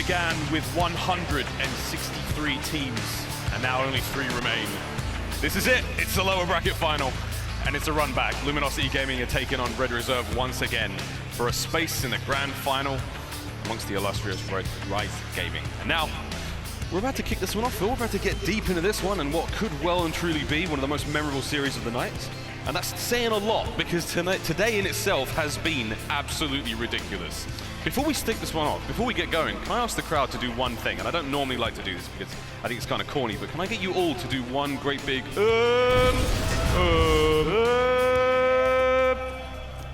began with 163 teams, and now only 3 remain. This is it. It's the lower bracket final, and it's a run back. Luminosity Gaming are taking on Red Reserve once again for a space in the grand final amongst the illustrious Rise Gaming. And now, we're about to kick this one off, Phil. We're about to get deep into this one and what could well and truly be one of the most memorable series of the night. And that's saying a lot, because today in itself has been absolutely ridiculous. Before we stick this one off, before we get going, can I ask the crowd to do one thing? And I don't normally like to do this because I think it's kind of corny, but can I get you all to do one great big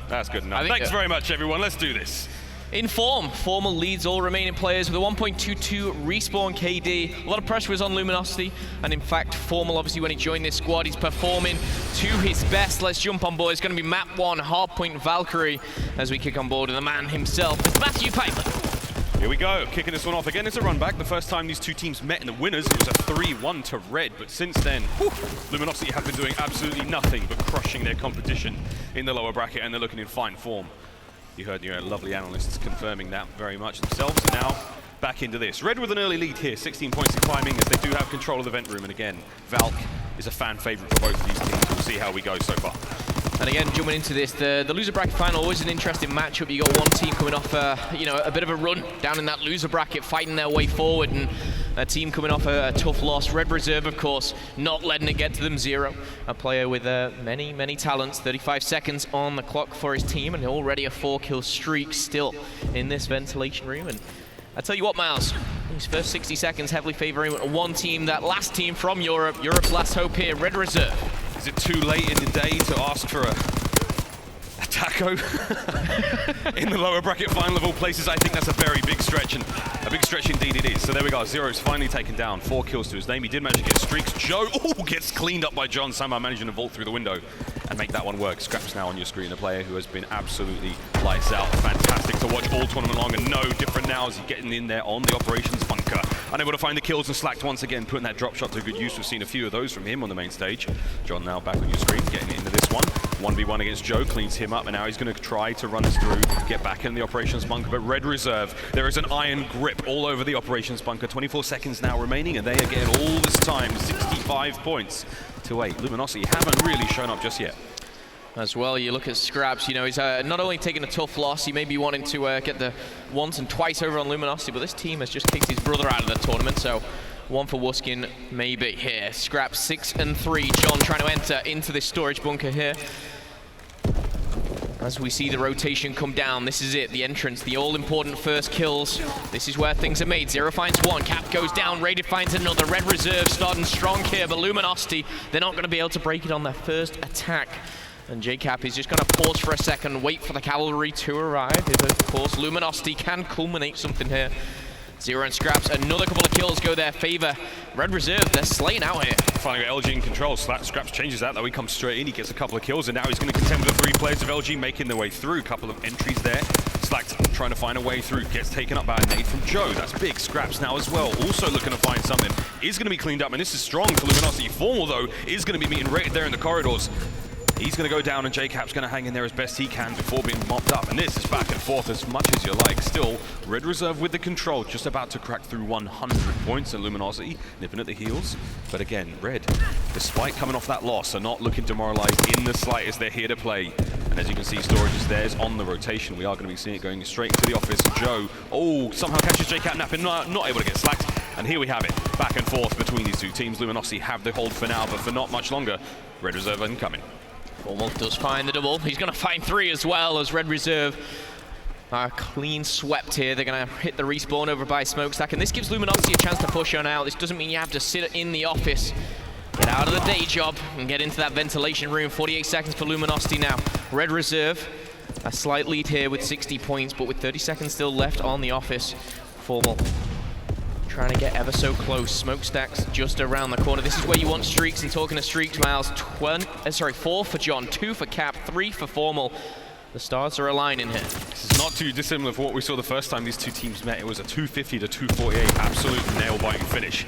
That's good enough. Thanks very much, everyone. Let's do this. In form, Formal leads all remaining players with a 1.22 respawn KD. A lot of pressure was on Luminosity, and in fact, Formal, obviously, when he joined this squad, he's performing to his best. Let's jump on board. It's going to be map 1, hardpoint Valkyrie, as we kick on board with the man himself, Matthew Piper. Here we go, kicking this one off again. It's a run back. The first time these two teams met in the winners, it was a 3-1 to Red, but since then, Luminosity have been doing absolutely nothing but crushing their competition in the lower bracket, and they're looking in fine form. You heard your lovely analysts confirming that very much themselves, and now back into this. Red with an early lead here, 16 points in climbing, as they do have control of the vent room, and again, Valk is a fan favorite for both of these teams. We'll see how we go so far. And again, jumping into this, the loser bracket final, always an interesting matchup. You got one team coming off a bit of a run down in that loser bracket, fighting their way forward, and a team coming off a tough loss. Red Reserve, of course, not letting it get to them 0. A player with many talents, 35 seconds on the clock for his team, and already a 4-kill streak still in this ventilation room. And I tell you what, Miles, these first 60 seconds heavily favoring one team, that last team from Europe, Europe's last hope here, Red Reserve. Is it too late in the day to ask for a taco in the lower bracket final of all places? I think that's a very big stretch, and a big stretch indeed it is. So there we go, Zero's finally taken down, 4 kills to his name. He did manage to get streaks. Joe gets cleaned up by John, somehow managing to vault through the window and make that one work. Scraps now on your screen, a player who has been absolutely lights out. Fantastic to watch all tournament long, and no different now as he's getting in there on the operations bunker. Unable to find the kills, and Slacked once again putting that drop shot to good use. We've seen a few of those from him on the main stage. John now back on your screen, getting into this one. 1v1 against Joe, cleans him up, and now he's going to try to run us through, get back in the operations bunker. But Red Reserve, there is an iron grip all over the operations bunker. 24 seconds now remaining, and they are getting all this time, 65 points to 8. Luminosity haven't really shown up just yet. As well, you look at Scraps, you know, he's not only taking a tough loss, he may be wanting to get the once and twice over on Luminosity, but this team has just kicked his brother out of the tournament, so one for Wuskin maybe here. Scraps 6-3, John trying to enter into this storage bunker here. As we see the rotation come down, this is it, the entrance, the all-important first kills. This is where things are made. Zero finds one, Cap goes down, Raided finds another. Red Reserve starting strong here, but Luminosity, they're not going to be able to break it on their first attack. And JCap is just going to pause for a second, wait for the cavalry to arrive. If, of course, Luminosity can culminate something here. Zero and Scraps, another couple of kills go their favor. Red Reserve, they're slaying out here. Finally got LG in control. Scraps changes that, though. He comes straight in, he gets a couple of kills, and now he's going to contend with the 3 players of LG making their way through. A couple of entries there. Slacked trying to find a way through, gets taken up by a nade from Joe. That's big. Scraps now as well, also looking to find something. Is going to be cleaned up, and this is strong for Luminosity. Formal, though, is going to be meeting Raided there in the corridors. He's going to go down, and JCap's going to hang in there as best he can before being mopped up. And this is back and forth as much as you like. Still, Red Reserve with the control, just about to crack through 100 points, and Luminosity nipping at the heels. But again, Red, despite coming off that loss, are not looking demoralized in the slightest. They're here to play. And as you can see, storage is theirs on the rotation. We are going to be seeing it going straight into the office. Joe, somehow catches JCap napping, not able to get Slacked. And here we have it, back and forth between these two teams. Luminosity have the hold for now, but for not much longer. Red Reserve incoming. Formal does find the double. He's going to find 3 as well, as Red Reserve are clean swept here. They're going to hit the respawn over by Smokestack, and this gives Luminosity a chance to push on out. This doesn't mean you have to sit in the office. Get out of the day job and get into that ventilation room. 48 seconds for Luminosity now. Red Reserve, a slight lead here with 60 points, but with 30 seconds still left on the office. Formal trying to get ever so close. Smokestack's just around the corner. This is where you want streaks, and talking of streaks, Miles, 4 for John, 2 for Cap, 3 for Formal. The stars are aligning here. This is not too dissimilar from what we saw the first time these two teams met. It was a 250 to 248 absolute nail-biting finish.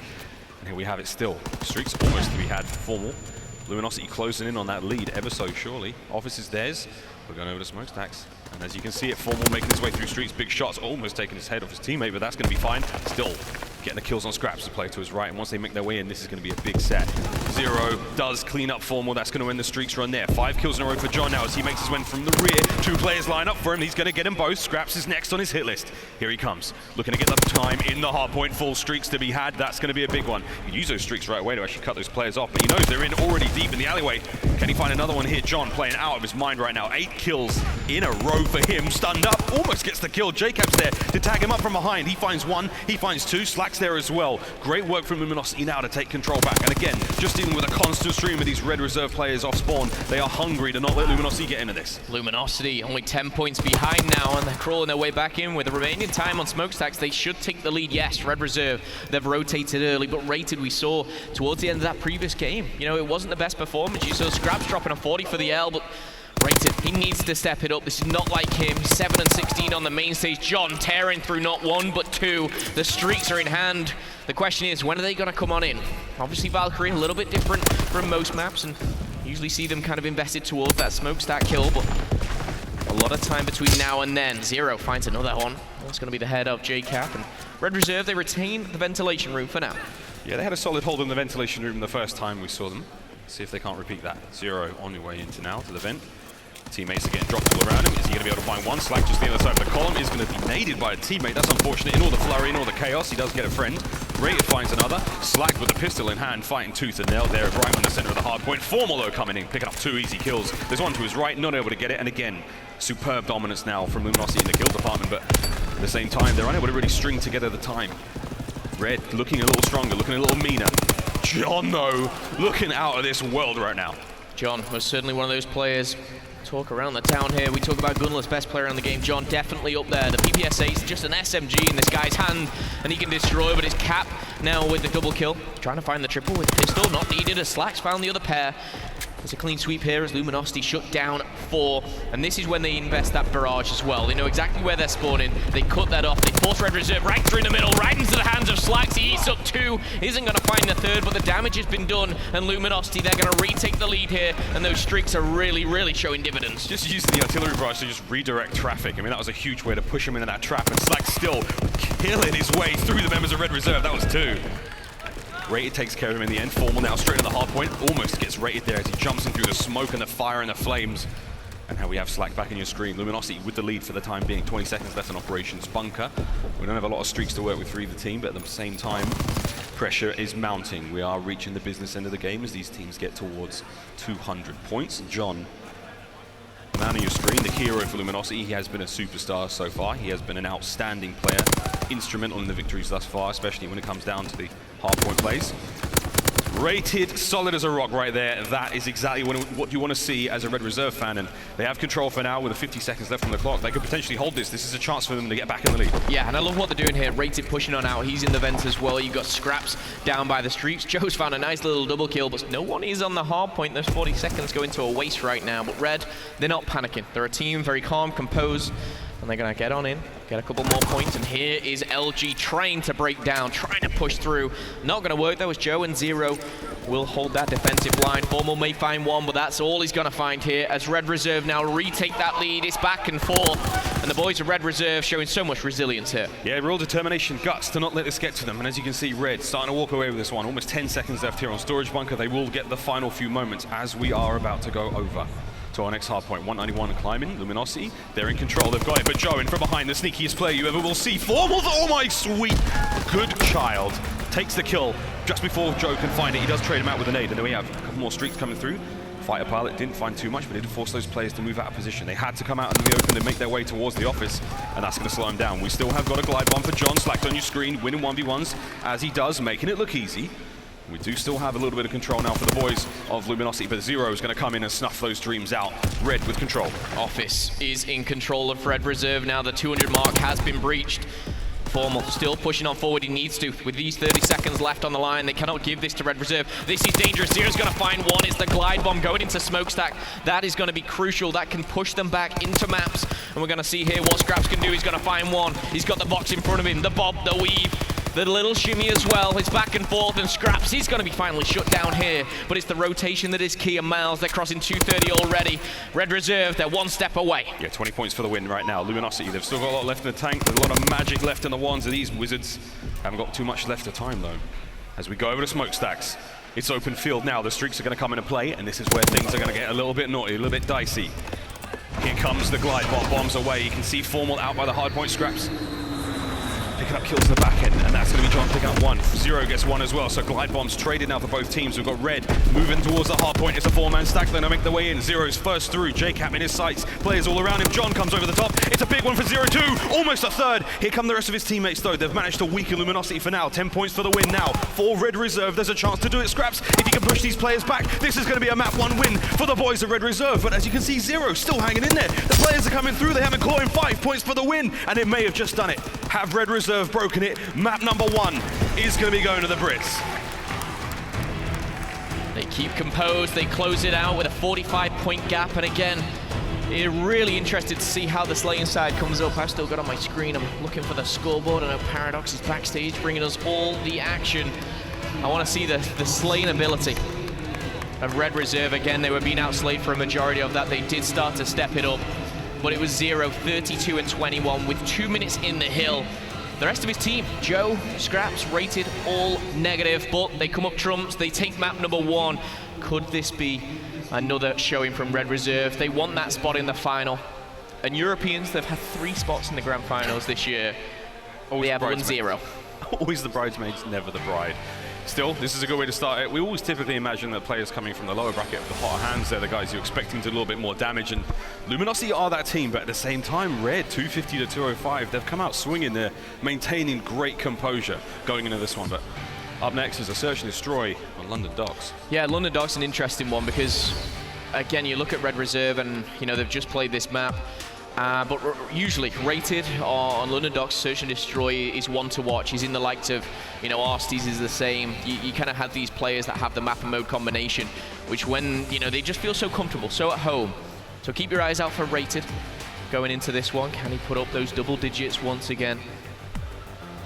And here we have it still. Streaks almost to be had for Formal. Luminosity closing in on that lead ever so surely. Office is theirs. We're going over to Smokestacks. And as you can see it, Formal making his way through streets. Big shots, almost taking his head off his teammate, but that's going to be fine. Still getting the kills on Scraps, the player to his right. And once they make their way in, this is going to be a big set. Zero does clean up Formal. That's going to end the streaks run there. 5 kills in a row for John now as he makes his way from the rear. 2 players line up for him. He's going to get them both. Scraps is next on his hit list. Here he comes. Looking to get the time in the hardpoint. Full streaks to be had. That's going to be a big one. You use those streaks right away to actually cut those players off, but he knows they're in already deep in the alleyway. Can he find another one here? John playing out of his mind right now. 8 kills in a row for him. Stunned up. Almost gets the kill. Jacob's there to tag him up from behind. He finds 1. He finds 2. Slack's there as well. Great work from Luminosity now to take control back. And again, just dealing with a constant stream of these red reserve players off spawn. They are hungry to not let Luminosity get into this. Luminosity only 10 points behind now, and they're crawling their way back in with the remaining time on Smokestacks. They should take the lead. Yes, Red Reserve, they've rotated early, but Rated we saw towards the end of that previous game. You know, it wasn't the best performance. You saw Scraps dropping a 40 for the L, but Rated, he needs to step it up. This is not like him. 7 and 16 on the main stage. John tearing through not 1, but 2. The streaks are in hand. The question is, when are they going to come on in? Obviously, Valkyrie, a little bit different from most maps, and usually see them kind of invested towards that smokestack kill, but a lot of time between now and then. Zero finds another one. That's going to be the head of JCap, and Red Reserve, they retain the ventilation room for now. Yeah, they had a solid hold in the ventilation room the first time we saw them. See if they can't repeat that. Zero on your way into now to the vent. Teammates are getting dropped all around him. Is he going to be able to find one? Slack just the other side of the column is going to be naded by a teammate. That's unfortunate. In all the flurry, in all the chaos, he does get a friend. Rated finds another. Slack with a pistol in hand, fighting tooth and nail there, right on the center of the hard point. Formal though coming in, picking up 2 easy kills. There's one to his right, not able to get it. And again, superb dominance now from Luminosity in the kill department. But at the same time, they're unable to really string together the time. Red looking a little stronger, looking a little meaner. John though, looking out of this world right now. John was certainly one of those players. Talk around the town here. We talk about Gunner's best player in the game. John definitely up there. The PPSA is just an SMG in this guy's hand, and he can destroy, but his Cap now with the double kill. Trying to find the triple with pistol, not needed as Slacks found the other pair. There's a clean sweep here as Luminosity shut down 4, and this is when they invest that barrage as well. They know exactly where they're spawning. They cut that off. They force Red Reserve right through the middle, right into the hands of Slacks. He eats up 2, isn't going to find the 3rd, but the damage has been done, and Luminosity, they're going to retake the lead here, and those streaks are really, really showing dividends. Just using the artillery barrage to just redirect traffic. I mean, that was a huge way to push him into that trap, and Slacks still killing his way through the members of Red Reserve. That was 2. Rated takes care of him in the end. Formal now straight to the hard point. Almost gets Rated there as he jumps in through the smoke and the fire and the flames. And now we have Slack back in your screen. Luminosity with the lead for the time being. 20 seconds left in Operations Bunker. We don't have a lot of streaks to work with for either team, but at the same time, pressure is mounting. We are reaching the business end of the game as these teams get towards 200 points. John, man on your screen, the hero for Luminosity. He has been a superstar so far. He has been an outstanding player, instrumental in the victories thus far, especially when it comes down to the hardpoint plays. Rated solid as a rock right there. That is exactly what you want to see as a Red Reserve fan, and they have control for now with 50 seconds left on the clock. They could potentially hold this. This is a chance for them to get back in the lead. Yeah, and I love what they're doing here. Rated pushing on out. He's in the vents as well. You've got Scraps down by the streets. Joe's found a nice little double kill, but no one is on the hard point. Those 40 seconds go into a waste right now, but Red, they're not panicking. They're a team very calm, composed, and they're going to get on in, get a couple more points, and here is LG trying to break down, trying to push through. Not going to work though, as Joe and Zero will hold that defensive line. Formal may find one, but that's all he's going to find here as Red Reserve now retake that lead. It's back and forth, and the boys of Red Reserve showing so much resilience here. Yeah, real determination, guts to not let this get to them, and as you can see, Red starting to walk away with this one. Almost 10 seconds left here on Storage Bunker. They will get the final few moments as we are about to go over to our next hard point. 191 and climbing. Luminosity, they're in control. They've got it, but Joe in from behind, the sneakiest player you ever will see. Formal, oh my sweet, good child, takes the kill just before Joe can find it. He does trade him out with a nade, and then we have a couple more streaks coming through. Fighter pilot didn't find too much, but it did force those players to move out of position. They had to come out into the open and make their way towards the office, and that's going to slow him down. We still have got a glide bomb for John. Slacked on your screen, winning 1v1s as he does, making it look easy. We do still have a little bit of control now for the boys of Luminosity, but Zero is going to come in and snuff those dreams out. Red with control. Office is in control of Red Reserve now. The 200 mark has been breached. Formal still pushing on forward, he needs to. With these 30 seconds left on the line, they cannot give this to Red Reserve. This is dangerous. Zero's going to find one. It's the glide bomb going into Smokestack. That is going to be crucial. That can push them back into maps. And we're going to see here what Scraps can do. He's going to find one. He's got the box in front of him. The bob, the weave. The little shimmy as well. It's back and forth, and Scraps, he's going to be finally shut down here. But it's the rotation that is key, and Miles, they're crossing 230 already. Red Reserve, they're one step away. Yeah, 20 points for the win right now. Luminosity, they've still got a lot left in the tank. There's a lot of magic left in the wands of these wizards. Haven't got too much left of time, though. As we go over to smokestacks, it's open field now. The streaks are going to come into play, and this is where things are going to get a little bit naughty, a little bit dicey. Here comes the glide bomb, bombs away. You can see Formal out by the hardpoint. Scraps picking up kills in the back end, and that's going to be John picking up one. Zero gets one as well, so glide bombs traded now for both teams. We've got Red moving towards the hardpoint. It's a four-man stack. They're going to make their way in. Zero's first through. J-Cap in his sights. Players all around him. John comes over the top. It's a big one for Zero too. Almost a third. Here come the rest of his teammates though. They've managed to weaken Luminosity for now. 10 points for the win now. For Red Reserve, there's a chance to do it. Scraps, if you can push these players back, this is going to be a map 1 win for the boys of Red Reserve. But as you can see, Zero still hanging in there. The players are coming through. They haven't caught him. 5 points for the win, and it may have just done it. Have Red Reserve broken it? Map number 1 is going to be going to the Brits. They keep composed, they close it out with a 45-point gap, and again, you're really interested to see how the slaying side comes up. I've still got on my screen, I'm looking for the scoreboard. I know Paradox is backstage bringing us all the action. I want to see the slaying ability of Red Reserve. Again, they were being outslayed for a majority of that. They did start to step it up, but it was Zero, 32 and 21 with 2 minutes in the hill. The rest of his team, Joe, Scraps, rated all negative, but they come up trumps, they take map number 1. Could this be another showing from Red Reserve? They want that spot in the final. And Europeans, they've had 3 spots in the grand finals this year. They have won 0. Always the bridesmaids, never the bride. Still, this is a good way to start it. We always typically imagine that players coming from the lower bracket of the hotter hands, they're the guys you're expecting to do a little bit more damage, and Luminosity are that team, but at the same time, Red, 250 to 205, they've come out swinging. They're maintaining great composure going into this one, but up next is a Search and Destroy on London Docks. Yeah, London Docks is an interesting one because, again, you look at Red Reserve and, you know, they've just played this map. But usually rated on London Docks, Search and Destroy is one to watch. He's in the likes of, you know, Arsties is the same. You kind of have these players that have the map and mode combination, which when, you know, they just feel so comfortable, so at home. So keep your eyes out for rated going into this one. Can he put up those double digits once again?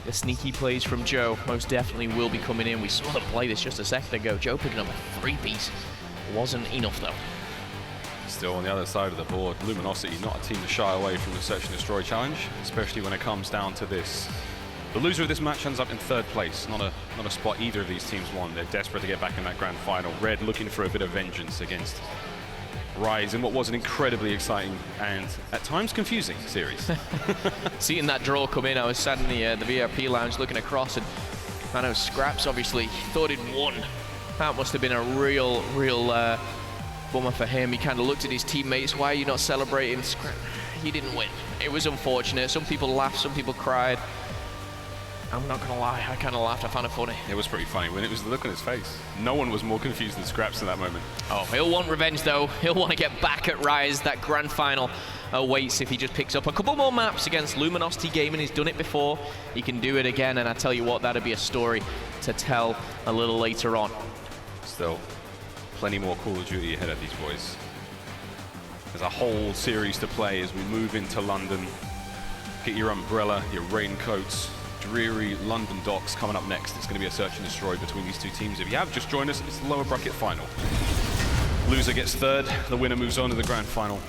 The sneaky plays from Joe most definitely will be coming in. We saw them play this just a second ago. Joe picking up a 3-piece. Wasn't enough though. Still on the other side of the board, Luminosity, not a team to shy away from the Search and Destroy challenge, especially when it comes down to this. The loser of this match ends up in 3rd place, not a spot either of these teams won. They're desperate to get back in that grand final. Red looking for a bit of vengeance against Rise in what was an incredibly exciting and at times confusing series. Seeing that draw come in, I was sat in the VIP lounge looking across, and I know Scraps obviously thought he'd won. That must have been a real bummer for him. He kind of looked at his teammates. Why are you not celebrating? You didn't win. It was unfortunate. Some people laughed, some people cried. I'm not gonna lie, I kind of laughed. I found it funny. It was pretty funny when it was the look on his face. No one was more confused than Scraps in that moment. Oh, he'll want revenge though. He'll want to get back at Rise. That grand final awaits if he just picks up a couple more maps against Luminosity Gaming. He's done it before. He can do it again, and I tell you what, that'll be a story to tell a little later on. Still, plenty more Call of Duty ahead of these boys. There's a whole series to play as we move into London. Get your umbrella, your raincoats. Dreary London Docks coming up next. It's going to be a Search and Destroy between these two teams. If you have just joined us, it's the lower bracket final. Loser gets 3rd. The winner moves on to the grand final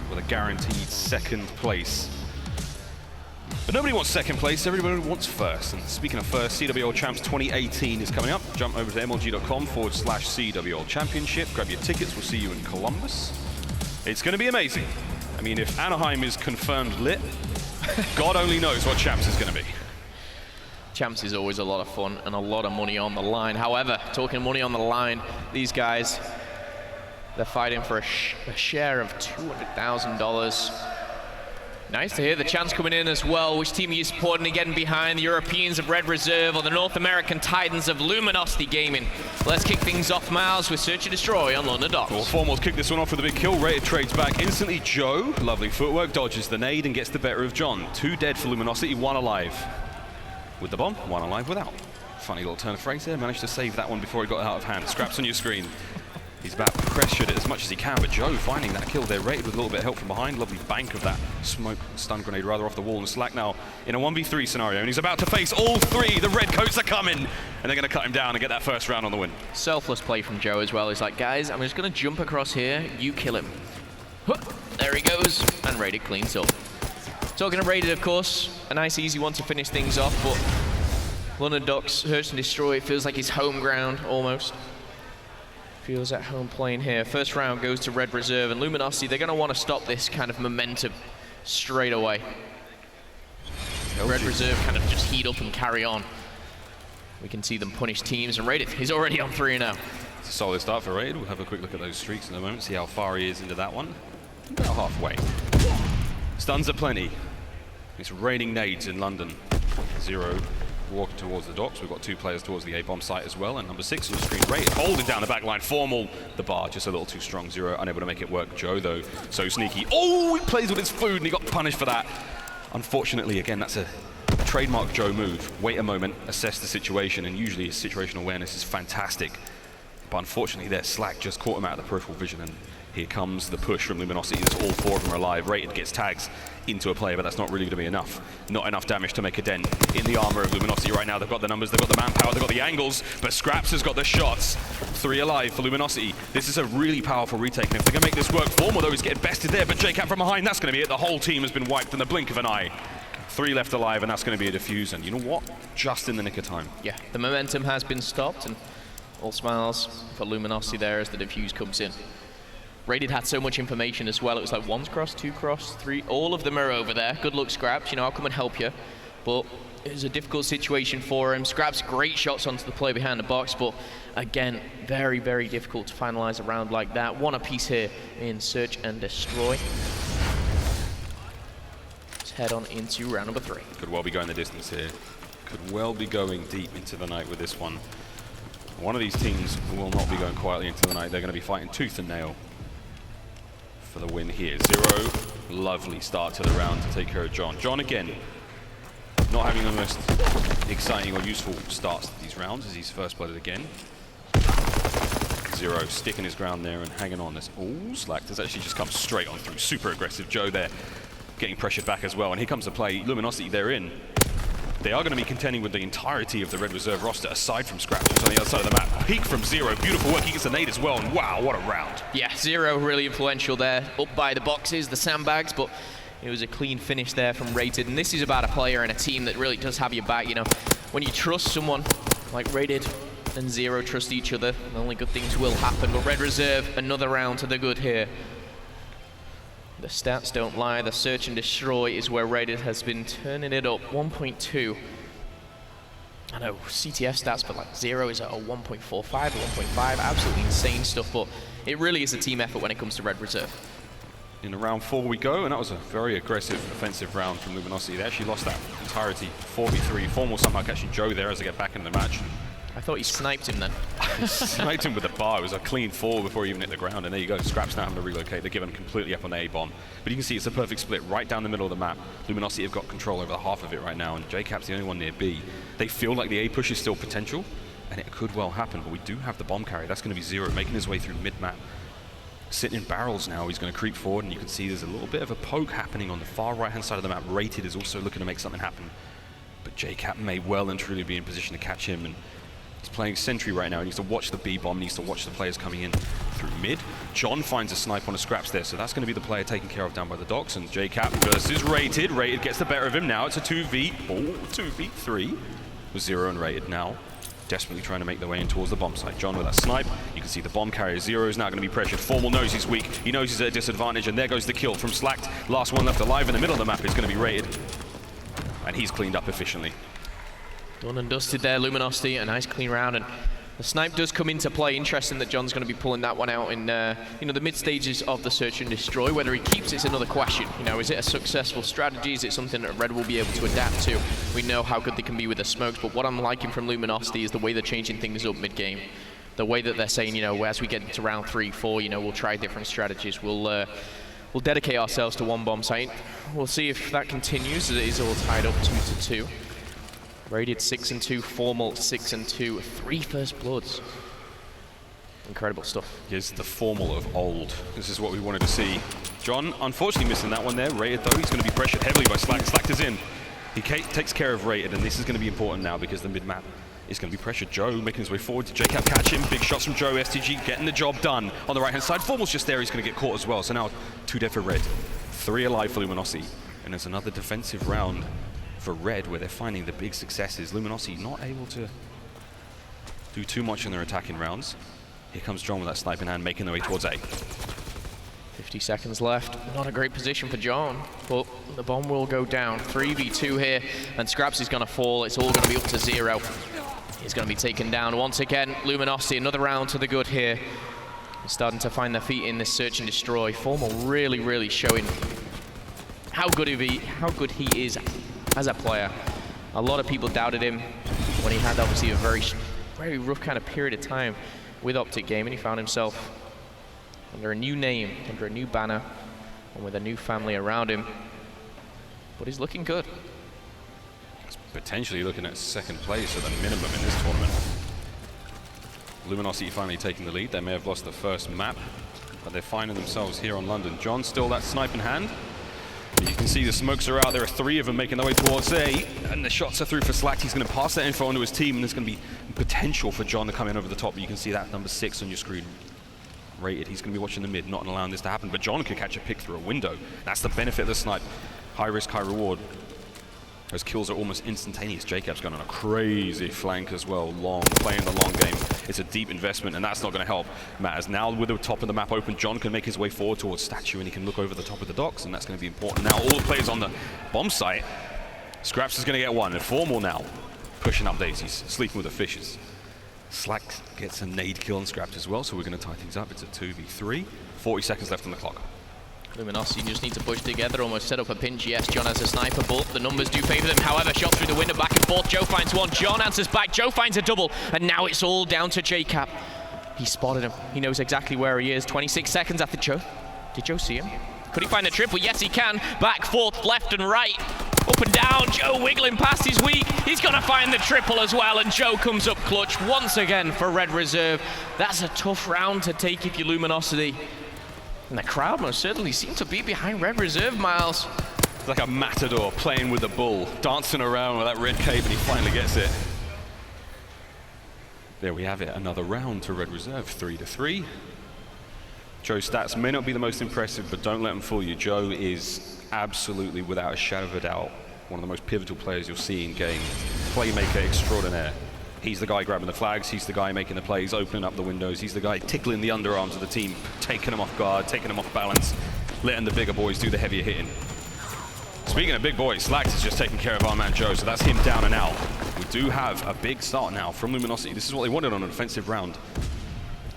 with a guaranteed 2nd place. But nobody wants 2nd place, everybody wants 1st. And speaking of 1st, CWL Champs 2018 is coming up. Jump over to mlg.com/CWL Championship. Grab your tickets. We'll see you in Columbus. It's going to be amazing. I mean, if Anaheim is confirmed lit, God only knows what Champs is going to be. Champs is always a lot of fun and a lot of money on the line. However, talking money on the line, these guys, they're fighting for a share of $200,000. Nice to hear the chance coming in as well. Which team are you supporting again behind? The Europeans of Red Reserve or the North American Titans of Luminosity Gaming? Let's kick things off, Miles, with Search and Destroy on London Docks. Well, Formal's kicked this one off with a big kill. Rated trades back instantly. Joe, lovely footwork, dodges the nade and gets the better of John. 2 dead for Luminosity, 1 alive. With the bomb, 1 alive without. Funny little turn of phrase there. Managed to save that one before it got out of hand. Scraps on your screen. He's about to pressured it as much as he can, but Joe finding that kill there, rated with a little bit of help from behind. Lovely bank of that smoke stun grenade rather off the wall, and Slack now in a 1v3 scenario, and he's about to face all three. The red coats are coming, and they're going to cut him down and get that first round on the win. Selfless play from Joe as well. He's like, guys, I'm just going to jump across here, you kill him. Huh, there he goes, and Rated cleans up. Talking to Rated, of course, a nice easy one to finish things off, but London Docks Search and Destroy feels like his home ground almost. Feels at home playing here. First round goes to Red Reserve, and Luminosity, they're going to want to stop this kind of momentum straight away. Red Reserve kind of just heat up and carry on. We can see them punish teams, and Rated, he's already on 3-0. It's a solid start for Rated. We'll have a quick look at those streaks in a moment, see how far he is into that one. About halfway. Stuns are plenty. It's raining nades in London. Zero walking towards the docks. We've got 2 players towards the A-bomb site as well, and number 6 on the screen, Rated holding down the back line. Formal, the bar just a little too strong. Zero unable to make it work. Joe though, so sneaky. Oh, he plays with his food and he got punished for that. Unfortunately, again, that's a trademark Joe move. Wait a moment, assess the situation, and usually his situational awareness is fantastic. But unfortunately there, Slack just caught him out of the peripheral vision, and here comes the push from Luminosity as all 4 of them are alive. Rated gets tags into a player, but that's not really going to be enough. Not enough damage to make a dent in the armor of Luminosity right now. They've got the numbers, they've got the manpower, they've got the angles, but Scraps has got the shots. 3 alive for Luminosity. This is a really powerful retake, and if they're going to make this work, Formal though is getting bested there, but JCap from behind, that's going to be it. The whole team has been wiped in the blink of an eye. 3 left alive, and that's going to be a defuse, and you know what? Just in the nick of time. Yeah, the momentum has been stopped, and all smiles for Luminosity there as the defuse comes in. Rated had so much information as well. It was like 1 cross, 2 cross, 3. All of them are over there. Good luck, Scraps. You know, I'll come and help you. But it was a difficult situation for him. Scraps, great shots onto the player behind the box, but again, very, very difficult to finalize a round like that. 1 apiece here in Search and Destroy. Let's head on into round number 3. Could well be going the distance here. Could well be going deep into the night with this one. One of these teams will not be going quietly into the night. They're going to be fighting tooth and nail for the win here. Zero, lovely start to the round to take care of John. John again, not having the most exciting or useful starts to these rounds as he's first blooded again. Zero sticking his ground there and hanging on. This Slack has actually just come straight on through. Super aggressive. Joe there getting pressured back as well, and here comes the play. Luminosity, they're in. They are going to be contending with the entirety of the Red Reserve roster, aside from Scraps, who's on the other side of the map. Peek from Zero, beautiful work, he gets a nade as well, and wow, what a round. Yeah, Zero really influential there, up by the boxes, the sandbags, but it was a clean finish there from Rated, and this is about a player and a team that really does have your back, you know. When you trust someone like Rated and Zero trust each other, only good things will happen, but Red Reserve, another round to the good here. The stats don't lie. The Search and Destroy is where Rated has been turning it up. 1.2. I know CTF stats, but like Zero is at a 1.45, 1.5. Absolutely insane stuff, but it really is a team effort when it comes to Red Reserve. In round 4 we go, and that was a very aggressive offensive round from Luminosity. They actually lost that entirety, 4v3. Formal somehow catching Joe there as they get back into the match. I thought he sniped him then. Sniped him with a bar. It was a clean fall before he even hit the ground, and there you go. Scraps now having to relocate. They're given completely up on the A-bomb. But you can see it's a perfect split right down the middle of the map. Luminosity have got control over half of it right now, and JCap's the only one near B. They feel like the A push is still potential, and it could well happen, but we do have the bomb carrier. That's going to be Zero, making his way through mid-map. Sitting in barrels now, he's going to creep forward, and you can see there's a little bit of a poke happening on the far right-hand side of the map. Rated is also looking to make something happen, but JCap may well and truly be in position to catch him, and he's playing sentry right now. He needs to watch the B-bomb, needs to watch the players coming in through mid. John finds a snipe on a Scraps there, so that's going to be the player taken care of down by the docks, and JCap versus Rated. Rated gets the better of him now. It's a 2v3 with Zero and Rated now desperately trying to make their way in towards the bomb site. John with that snipe. You can see the bomb carrier. Zero is now going to be pressured. Formal knows he's weak. He knows he's at a disadvantage, and there goes the kill from Slacked. Last one left alive in the middle of the map is going to be Rated, and he's cleaned up efficiently. Done and dusted there, Luminosity. A nice clean round, and the snipe does come into play. Interesting that John's going to be pulling that one out in you know, the mid stages of the Search and Destroy. Whether he keeps it's another question. You know, is it a successful strategy? Is it something that Red will be able to adapt to? We know how good they can be with the smokes, but what I'm liking from Luminosity is the way they're changing things up mid game. The way that they're saying, you know, as we get into round 3, 4, you know, we'll try different strategies. We'll dedicate ourselves to one bomb site. We'll see if that continues. It is all tied up 2-2. Rated 6-2, Formal 6-2, 3 first bloods. Incredible stuff. Here's the formal of old. This is what we wanted to see. John, unfortunately missing that one there. Rated though, he's going to be pressured heavily by Slack. Slack is in. He takes care of Rated, and this is going to be important now because the mid-map is going to be pressured. Joe making his way forward to JCap, catch him. Big shots from Joe. STG getting the job done on the right-hand side. Formal's just there. He's going to get caught as well. So now 2 dead for Red, 3 alive for Luminosity. And there's another defensive round for Red where they're finding the big successes. Luminosity not able to do too much in their attacking rounds. Here comes John with that sniper in hand, making their way towards A. 50 seconds left. Not a great position for John, but the bomb will go down. 3v2 here, and Scraps is going to fall. It's all going to be up to 0. He's going to be taken down once again. Luminosity, another round to the good here. They're starting to find their feet in this search and destroy. Formal really showing how good he is as a player. A lot of people doubted him when he had obviously a very rough kind of period of time with Optic Game, and he found himself under a new name, under a new banner, and with a new family around him. But he's looking good. He's potentially looking at second place at the minimum in this tournament. Luminosity finally taking the lead. They may have lost the first map, but they're finding themselves here on London. John still that snipe in hand. But you can see the smokes are out. There are 3 of them making their way towards A, and the shots are through for Slack. He's going to pass that info onto his team, and there's going to be potential for John to come in over the top. But you can see that number 6 on your screen. Rated. He's going to be watching the mid, not allowing this to happen. But John could catch a pick through a window. That's the benefit of the snipe. High risk, high reward. Those kills are almost instantaneous. Jacob's going on a crazy flank as well. Playing the long game. It's a deep investment, and that's not going to help matters. Now with the top of the map open, John can make his way forward towards Statue, and he can look over the top of the docks, and that's going to be important. Now all the players on the bomb site. Scraps is going to get 1, and Formal now pushing up daisies, sleeping with the fishes. Slack gets a nade kill and Scrapped as well, so we're going to tie things up. It's a 2v3. 40 seconds left on the clock. Luminosity just need to push together, almost set up a pinch. Yes, John has a sniper, but the numbers do favour them. However, shot through the window, back and forth. Joe finds 1, John answers back, Joe finds a double, and now it's all down to JCap. He spotted him. He knows exactly where he is. 26 seconds after Joe. Did Joe see him? Could he find the triple? Yes, he can. Back, forth, left and right. Up and down, Joe wiggling past his weak. He's going to find the triple as well, and Joe comes up clutch once again for Red Reserve. That's a tough round to take if you're Luminosity. And the crowd most certainly seem to be behind Red Reserve, Miles. It's like a matador playing with the bull, dancing around with that red cape, and he finally gets it. There we have it, another round to Red Reserve, 3-3. Joe's stats may not be the most impressive, but don't let them fool you. Joe is absolutely, without a shadow of a doubt, one of the most pivotal players you'll see in game. Playmaker extraordinaire. He's the guy grabbing the flags, he's the guy making the plays, opening up the windows, he's the guy tickling the underarms of the team, taking them off guard, taking them off balance, letting the bigger boys do the heavier hitting. Speaking of big boys, Slacks is just taking care of our man Joe, so that's him down and out. We do have a big start now from Luminosity. This is what they wanted on an offensive round.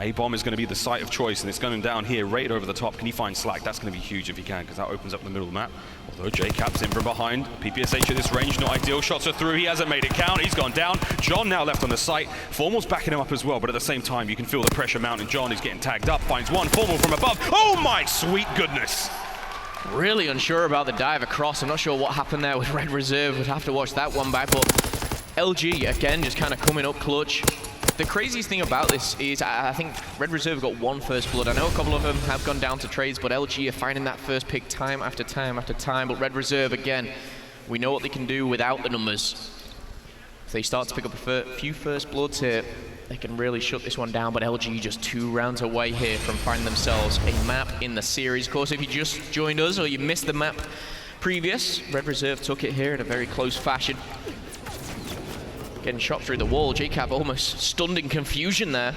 A-bomb is going to be the site of choice, and it's going down here, right over the top. Can he find Slack? That's going to be huge if he can, because that opens up the middle of the map. Although J-Cap's in from behind. PPSH at this range, not ideal. Shots are through. He hasn't made it count. He's gone down. John now left on the site. Formal's backing him up as well, but at the same time, you can feel the pressure mounting. John is getting tagged up, finds 1. Formal from above. Oh my sweet goodness! Really unsure about the dive across. I'm not sure what happened there with Red Reserve. We'd have to watch that one back, but LG, again, just kind of coming up clutch. The craziest thing about this is I think Red Reserve got 1 first blood. I know a couple of them have gone down to trades, but LG are finding that first pick time after time after time. But Red Reserve, again, we know what they can do without the numbers. If they start to pick up a few first bloods here, they can really shut this one down. But LG just 2 rounds away here from finding themselves a map in the series. Of course, if you just joined us or you missed the map previous, Red Reserve took it here in a very close fashion. Getting shot through the wall. JCap almost stunned in confusion there.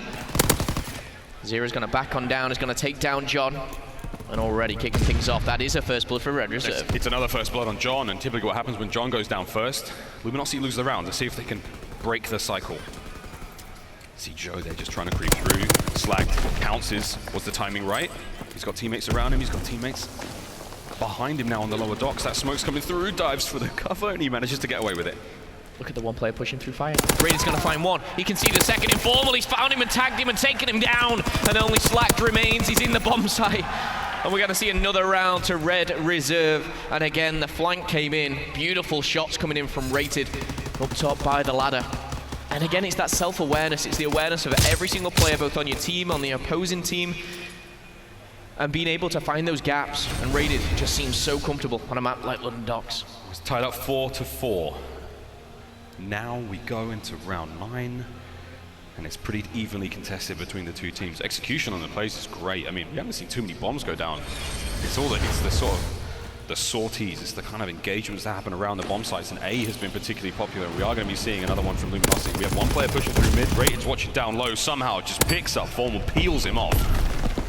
Zero's going to back on down. Is going to take down John. And already kicking things off. That is a first blood for Red Reserve. It's another first blood on John, and typically what happens when John goes down first, Luminosity lose the round. Let's see if they can break the cycle. See Joe there just trying to creep through. Slacked, pounces. Was the timing right? He's got teammates around him. He's got teammates behind him now on the lower docks. That smoke's coming through. Dives for the cover, and he manages to get away with it. Look at the one player pushing through fire. Raid's going to find 1. He can see the second informal. He's found him and tagged him and taken him down. And only Slacked remains. He's in the bomb site. And we're going to see another round to Red Reserve. And again, the flank came in. Beautiful shots coming in from Rated. Up top by the ladder. And again, it's that self-awareness. It's the awareness of every single player, both on your team, on the opposing team, and being able to find those gaps. And Rated just seems so comfortable on a map like London Docks. It's tied up 4-4. Now we go into round 9, and it's pretty evenly contested between the two teams. Execution on the plays is great. I mean, we haven't seen too many bombs go down. It's the sort of the sorties, it's the kind of engagements that happen around the bomb sites, and A has been particularly popular. We are going to be seeing another one from Luminosity. We have one player pushing through mid, Rated's watching down low, somehow just picks up Formal, peels him off.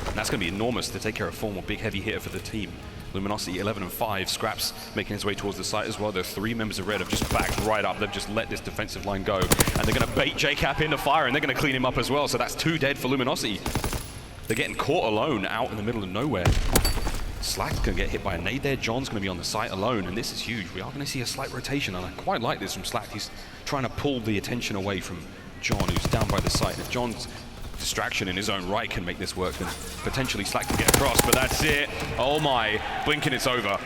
And that's going to be enormous to take care of Formal, big heavy hitter for the team. Luminosity 11-5, Scraps making his way towards the site as well. The 3 members of Red have just backed right up. They've just let this defensive line go. And they're going to bait JCap into fire, and they're going to clean him up as well. So that's 2 dead for Luminosity. They're getting caught alone out in the middle of nowhere. Slack's going to get hit by a nade there. John's going to be on the site alone, and this is huge. We are going to see a slight rotation, and I quite like this from Slack. He's trying to pull the attention away from John, who's down by the site. If John's distraction in his own right can make this work, then potentially Slack can get across, but that's it. Oh my, blinking it's over.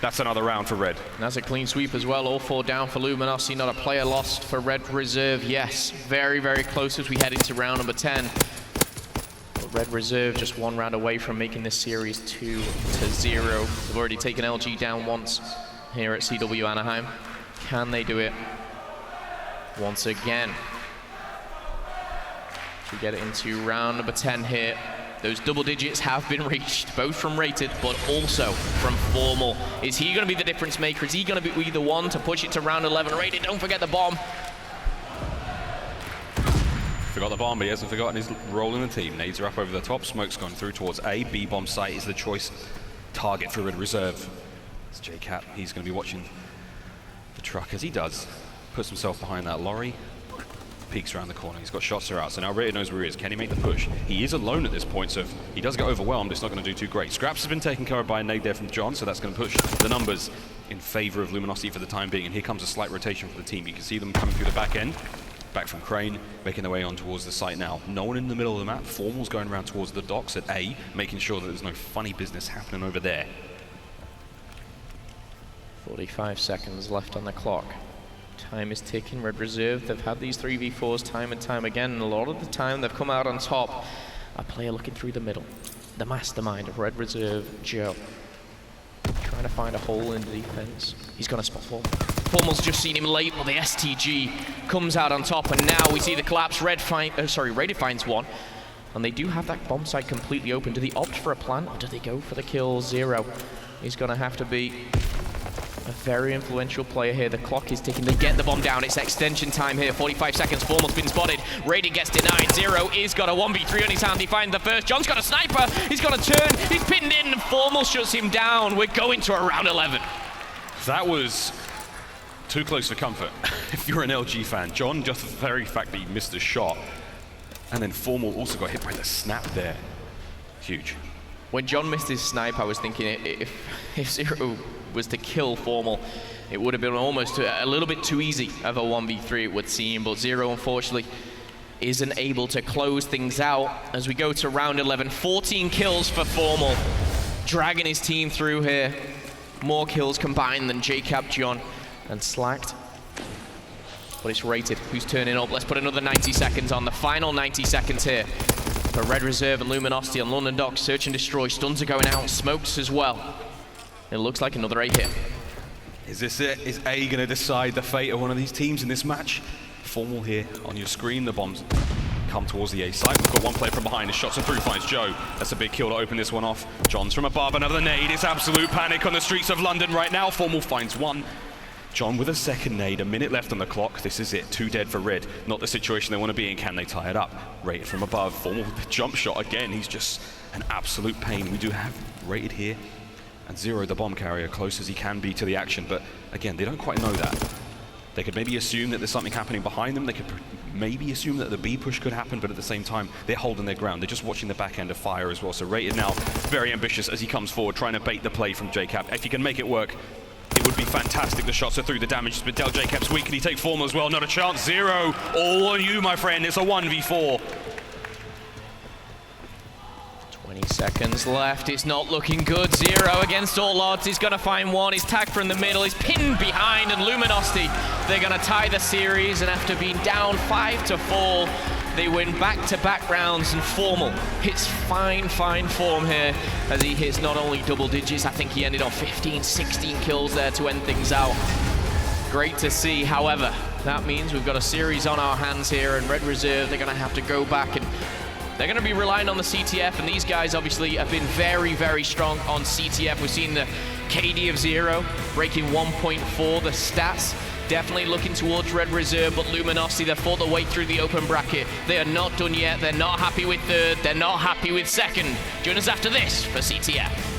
That's another round for Red. And that's a clean sweep as well. All 4 down for Luminosity. Not a player lost for Red Reserve. Yes, very, very close as we head into round number 10. But Red Reserve just 1 round away from making this series 2-0. They've already taken LG down once here at CW Anaheim. Can they do it once again? We get it into round number 10 here. Those double digits have been reached, both from Rated, but also from Formal. Is he going to be the difference maker? Is he going to be the one to push it to round 11? Rated, don't forget the bomb. Forgot the bomb, but he hasn't forgotten his role in the team. Nades are up over the top, smoke's gone through towards A. B-bomb site is the choice target for Red Reserve. It's JCap, he's going to be watching the truck as he does. Puts himself behind that lorry. Peeks around the corner. He's got shots throughout, so now Rated knows where he is. Can he make the push? He is alone at this point, so if he does get overwhelmed, it's not going to do too great. Scraps has been taken care of by a nade there from John, so that's going to push the numbers in favor of Luminosity for the time being, and here comes a slight rotation for the team. You can see them coming through the back end, back from Crane, making their way on towards the site now. No one in the middle of the map. Formal's going around towards the docks at A, making sure that there's no funny business happening over there. 45 seconds left on the clock. Time is ticking. Red Reserve, they've had these 3v4s time and time again, and a lot of the time they've come out on top. A player looking through the middle. The mastermind of Red Reserve, Joe. Trying to find a hole in the defense. He's gonna spot Formal. Formal's just seen him late, but the STG comes out on top, and now we see the collapse. Rated finds one. And they do have that bomb site completely open. Do they opt for a plant, or do they go for the kill? Zero. He's gonna have to be a very influential player here. The clock is ticking. They get the bomb down. It's extension time here. 45 seconds. Formal's been spotted. Rated gets denied. Zero is got a 1v3 on his hand. He finds the first. John's got a sniper. He's got a turn. He's pinned in. Formal shuts him down. We're going to a round 11. That was too close for comfort. If you're an LG fan, John, just the very fact that he missed a shot, and then Formal also got hit by the snap there. Huge. When John missed his snipe, I was thinking if Zero was to kill Formal, it would have been almost a little bit too easy of a 1v3, it would seem, but Zero unfortunately isn't able to close things out as we go to round 11. 14 kills for Formal, dragging his team through here. More kills combined than JCap, John, and Slacked. But it's Rated who's turning up. Let's put another 90 seconds on, the final 90 seconds here for Red Reserve and Luminosity on London Docks. Search and destroy, stuns are going out, smokes as well. It looks like another A hit. Is this it? Is A going to decide the fate of one of these teams in this match? Formal here on your screen. The bombs come towards the A side. We've got one player from behind. His shots are through, finds Joe. That's a big kill to open this one off. John's from above, another nade. It's absolute panic on the streets of London right now. Formal finds one. John with a second nade, a minute left on the clock. This is it, 2 dead for Red. Not the situation they want to be in. Can they tie it up? Rated from above. Formal with the jump shot again. He's just an absolute pain. We do have Rated here. And Zero, the bomb carrier, close as he can be to the action. But again, they don't quite know that. They could maybe assume that there's something happening behind them. They could maybe assume that the B push could happen, but at the same time, they're holding their ground. They're just watching the back end of fire as well. So Rated now very ambitious as he comes forward, trying to bait the play from JCap. If he can make it work, it would be fantastic. The shots are through, the damage has been dealt. JCap's weak. Can he take Formal as well? Not a chance. Zero. All on you, my friend. It's a 1v4. 20 Seconds left, it's not looking good. Zero against all odds, he's gonna find one. He's tagged from the middle, he's pinned behind, and Luminosity, they're gonna tie the series, and after being down 5-4, they win back-to-back rounds, and Formal hits fine form here as he hits not only double digits, I think he ended on 15, 16 kills there to end things out. Great to see. However, that means we've got a series on our hands here, and Red Reserve, they're gonna have to go back, and they're going to be relying on the CTF, and these guys obviously have been very strong on CTF. We've seen the KD of 0, breaking 1.4. The stats definitely looking towards Red Reserve, but Luminosity, they fought their way through the open bracket. They are not done yet. They're not happy with third. They're not happy with second. Join us after this for CTF.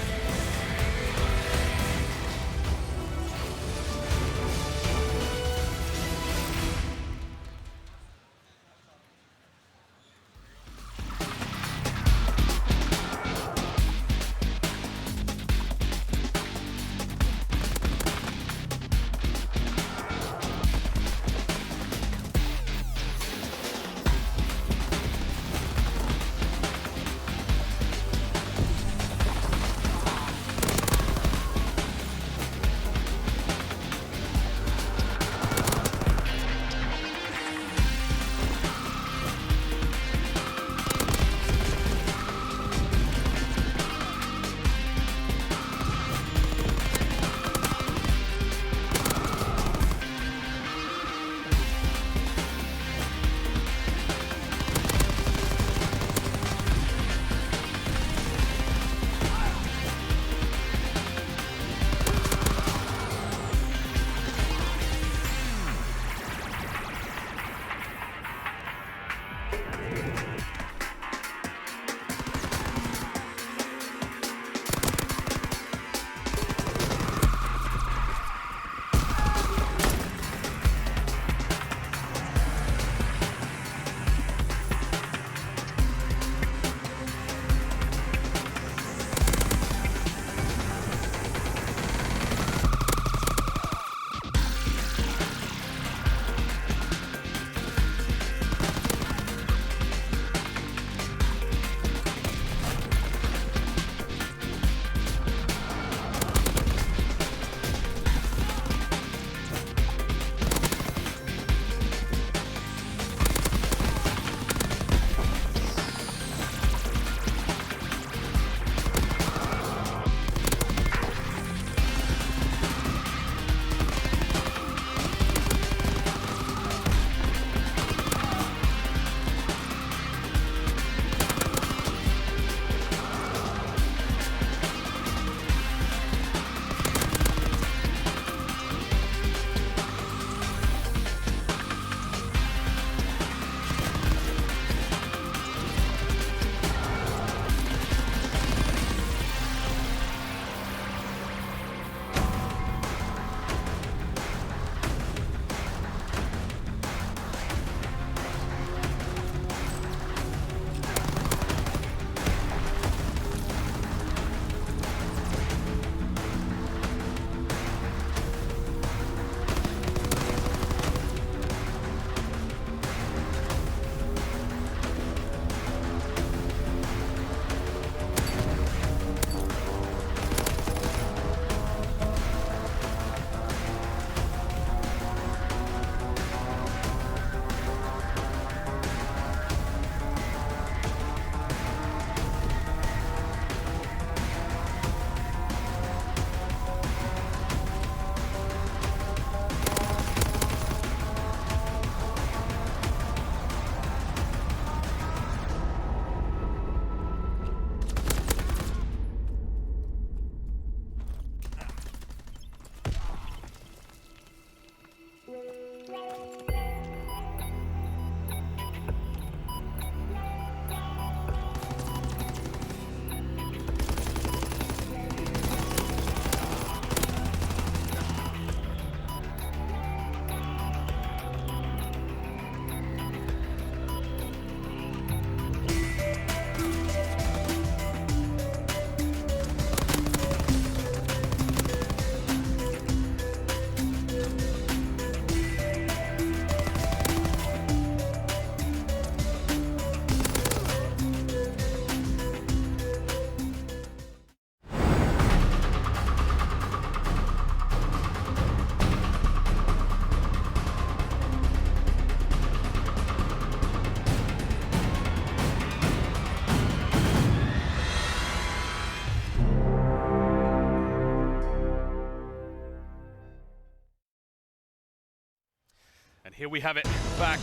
And here we have it, back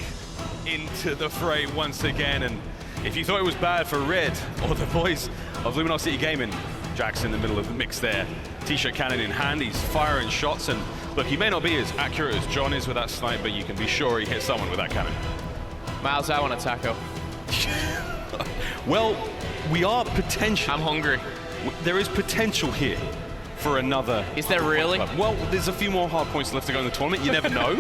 into the fray once again. And if you thought it was bad for Red or the boys of Luminosity Gaming, Jack's in the middle of the mix there. T-shirt cannon in hand, he's firing shots, and look, he may not be as accurate as John is with that snipe, but you can be sure he hit someone with that cannon. Miles, I want a taco. Well, we are potentially... I'm hungry. There is potential here for another... Is there really? Well, there's a few more hard points left to go in the tournament. You never know.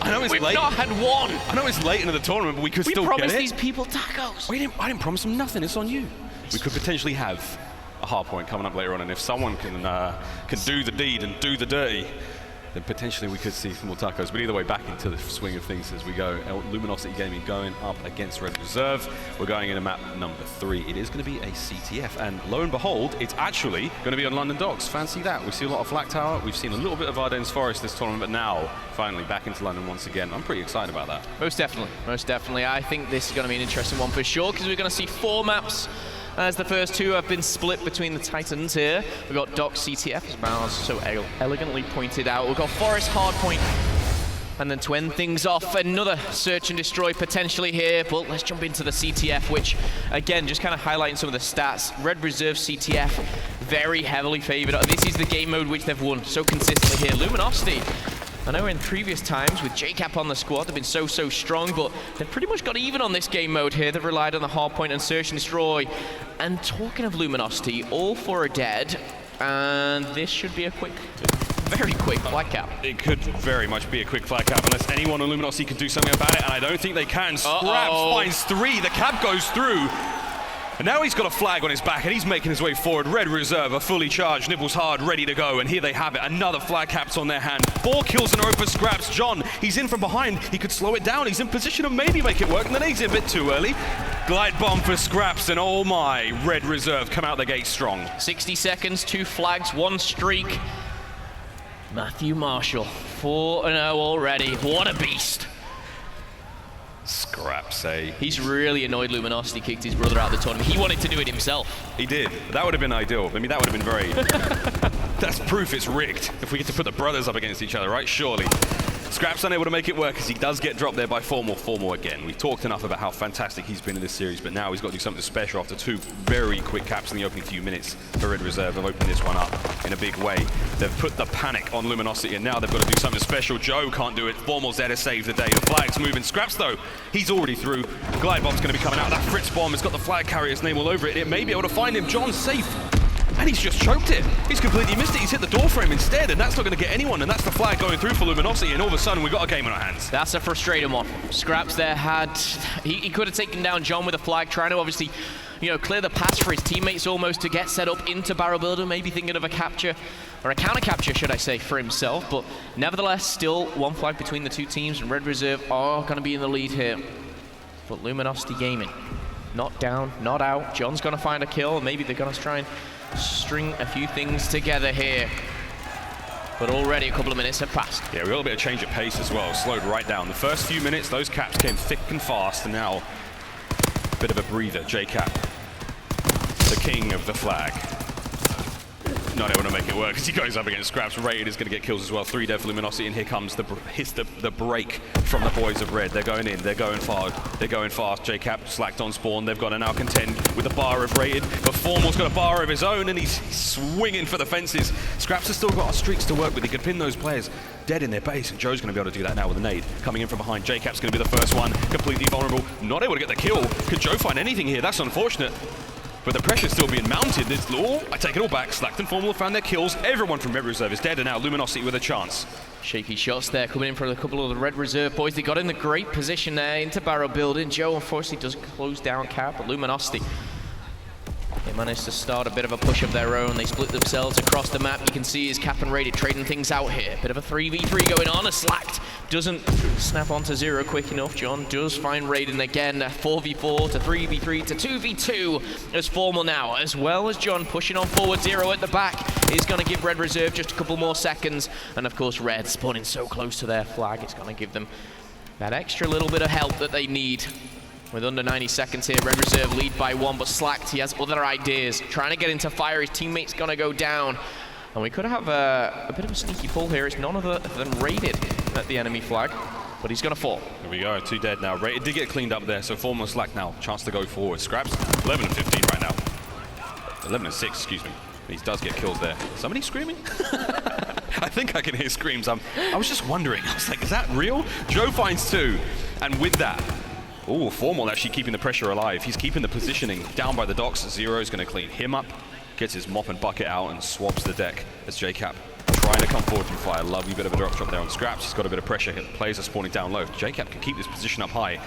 I know it's We've late. not had one. I know it's late into the tournament, but we could still get it. We promised these people tacos. I didn't promise them nothing. It's on you. We could potentially have a hard point coming up later on, and if someone can do the deed and do the dirty, then potentially we could see some more tacos. But either way, back into the swing of things as we go. Luminosity Gaming going up against Red Reserve. We're going into map number 3. It is going to be a CTF, and lo and behold, it's actually going to be on London Docks. Fancy that. We see a lot of Flag Tower. We've seen a little bit of Ardennes Forest this tournament, but now, finally, back into London once again. I'm pretty excited about that. Most definitely. Most definitely. I think this is going to be an interesting one for sure, because we're going to see 4 maps, as the first 2 have been split between the Titans here. We've got Docks CTF, as Miles so elegantly pointed out. We've got Forest hardpoint. And then to end things off, another search and destroy potentially here. But let's jump into the CTF, which, again, just kind of highlighting some of the stats. Red Reserve CTF, very heavily favored. This is the game mode which they've won so consistently here. Luminosity, I know in previous times with JCap on the squad, they've been so strong, but they've pretty much got even on this game mode here. They've relied on the hardpoint and search and destroy. And talking of Luminosity, all 4 are dead, and this should be a very quick flag cap. It could very much be a quick flag cap unless anyone on Luminosity can do something about it, and I don't think they can. Scraps finds 3, the cap goes through. And now he's got a flag on his back, and he's making his way forward. Red Reserve are fully charged, nibbles hard, ready to go. And here they have it, another flag cap's on their hand. 4 kills in a row for Scraps. John, he's in from behind. He could slow it down. He's in position to maybe make it work, and then he's in a bit too early. Glide bomb for Scraps, and oh my, Red Reserve come out the gate strong. 60 seconds, 2 flags, 1 streak. Matthew Marshall, 4-0 already. What a beast. Scraps, eh? He's really annoyed Luminosity kicked his brother out of the tournament. He wanted to do it himself. He did. That would have been ideal. I mean, that would have been very... That's proof it's rigged. If we get to put the brothers up against each other, right? Surely. Scraps unable to make it work as he does get dropped there by Formal again. We've talked enough about how fantastic he's been in this series, but now he's got to do something special after 2 very quick caps in the opening few minutes for Red Reserve. They've opened this one up in a big way. They've put the panic on Luminosity, and now they've got to do something special. Joe can't do it. Formal's there to save the day. The flag's moving. Scraps, though, he's already through. Glide bomb's going to be coming out. That Fritz bomb has got the flag carrier's name all over it. It may be able to find him. John's safe. And he's just choked it. He's completely missed it. He's hit the door frame instead, and that's not going to get anyone, and that's the flag going through for Luminosity, and all of a sudden we've got a game on our hands. That's a frustrating one. Scraps there had... He could have taken down John with a flag, trying to obviously, clear the pass for his teammates almost to get set up into Barrel Builder, maybe thinking of a capture, or a counter capture, should I say, for himself, but nevertheless, still 1 flag between the 2 teams, and Red Reserve are going to be in the lead here. But Luminosity Gaming, not down, not out. John's going to find a kill, and maybe they're going to try and string a few things together here. But already a couple of minutes have passed. Yeah, we got a bit of change of pace as well. Slowed right down. The first few minutes, those caps came thick and fast, and now a bit of a breather. J-Cap, the king of the flag. Not able to make it work as he goes up against Scraps. Rated is going to get kills as well. 3 dead for Luminosity, and here comes the break from the boys of Red. They're going in, they're going far, they're going fast. J-Cap slacked on spawn. They've got to now contend with the bar of Rated, but Formal's got a bar of his own, and he's swinging for the fences. Scraps has still got streaks to work with. He could pin those players dead in their base, and Joe's going to be able to do that now with a nade. Coming in from behind, J-Cap's going to be the first one. Completely vulnerable, not able to get the kill. Could Joe find anything here? That's unfortunate. But the pressure's still being mounted. I take it all back. Slacked and Formal have found their kills. Everyone from Red Reserve is dead, and now Luminosity with a chance. Shaky shots there coming in for a couple of the Red Reserve boys. They got in the great position there into Barrel Building. Joe unfortunately does close down cap, but Luminosity, they managed to start a bit of a push of their own. They split themselves across the map. You can see his Cap and Rated trading things out here. Bit of a 3v3 going on. A Slacked doesn't snap onto 0 quick enough. John does find Raiden again. 4v4 to 3v3 to 2v2 as Formal now, as well as John pushing on forward. 0 at the back is going to give Red Reserve just a couple more seconds. And of course Red spawning so close to their flag. It's going to give them that extra little bit of help that they need. With under 90 seconds here, Red Reserve lead by 1, but Slacked, he has other ideas. Trying to get into fire, his teammate's gonna go down. And we could have a bit of a sneaky pull here. It's none other than Rated at the enemy flag. but he's going to fall. Here we go, 2 dead now. Rated did get cleaned up there, so Formal and Slack now. Chance to go forward. Scraps, 11 and 15 right now. 11 and 6, excuse me. He does get kills there. Somebody screaming? I think I can hear screams. I was just wondering. I was like, is that real? Joe finds 2. And with that, oh, Formal actually keeping the pressure alive. He's keeping the positioning down by the docks. Zero is going to clean him up. Gets his mop and bucket out and swabs the deck as JCap trying to come forward through fire. Lovely bit of a drop there on Scraps. He's got a bit of pressure. Players are spawning down low. JCap can keep this position up high.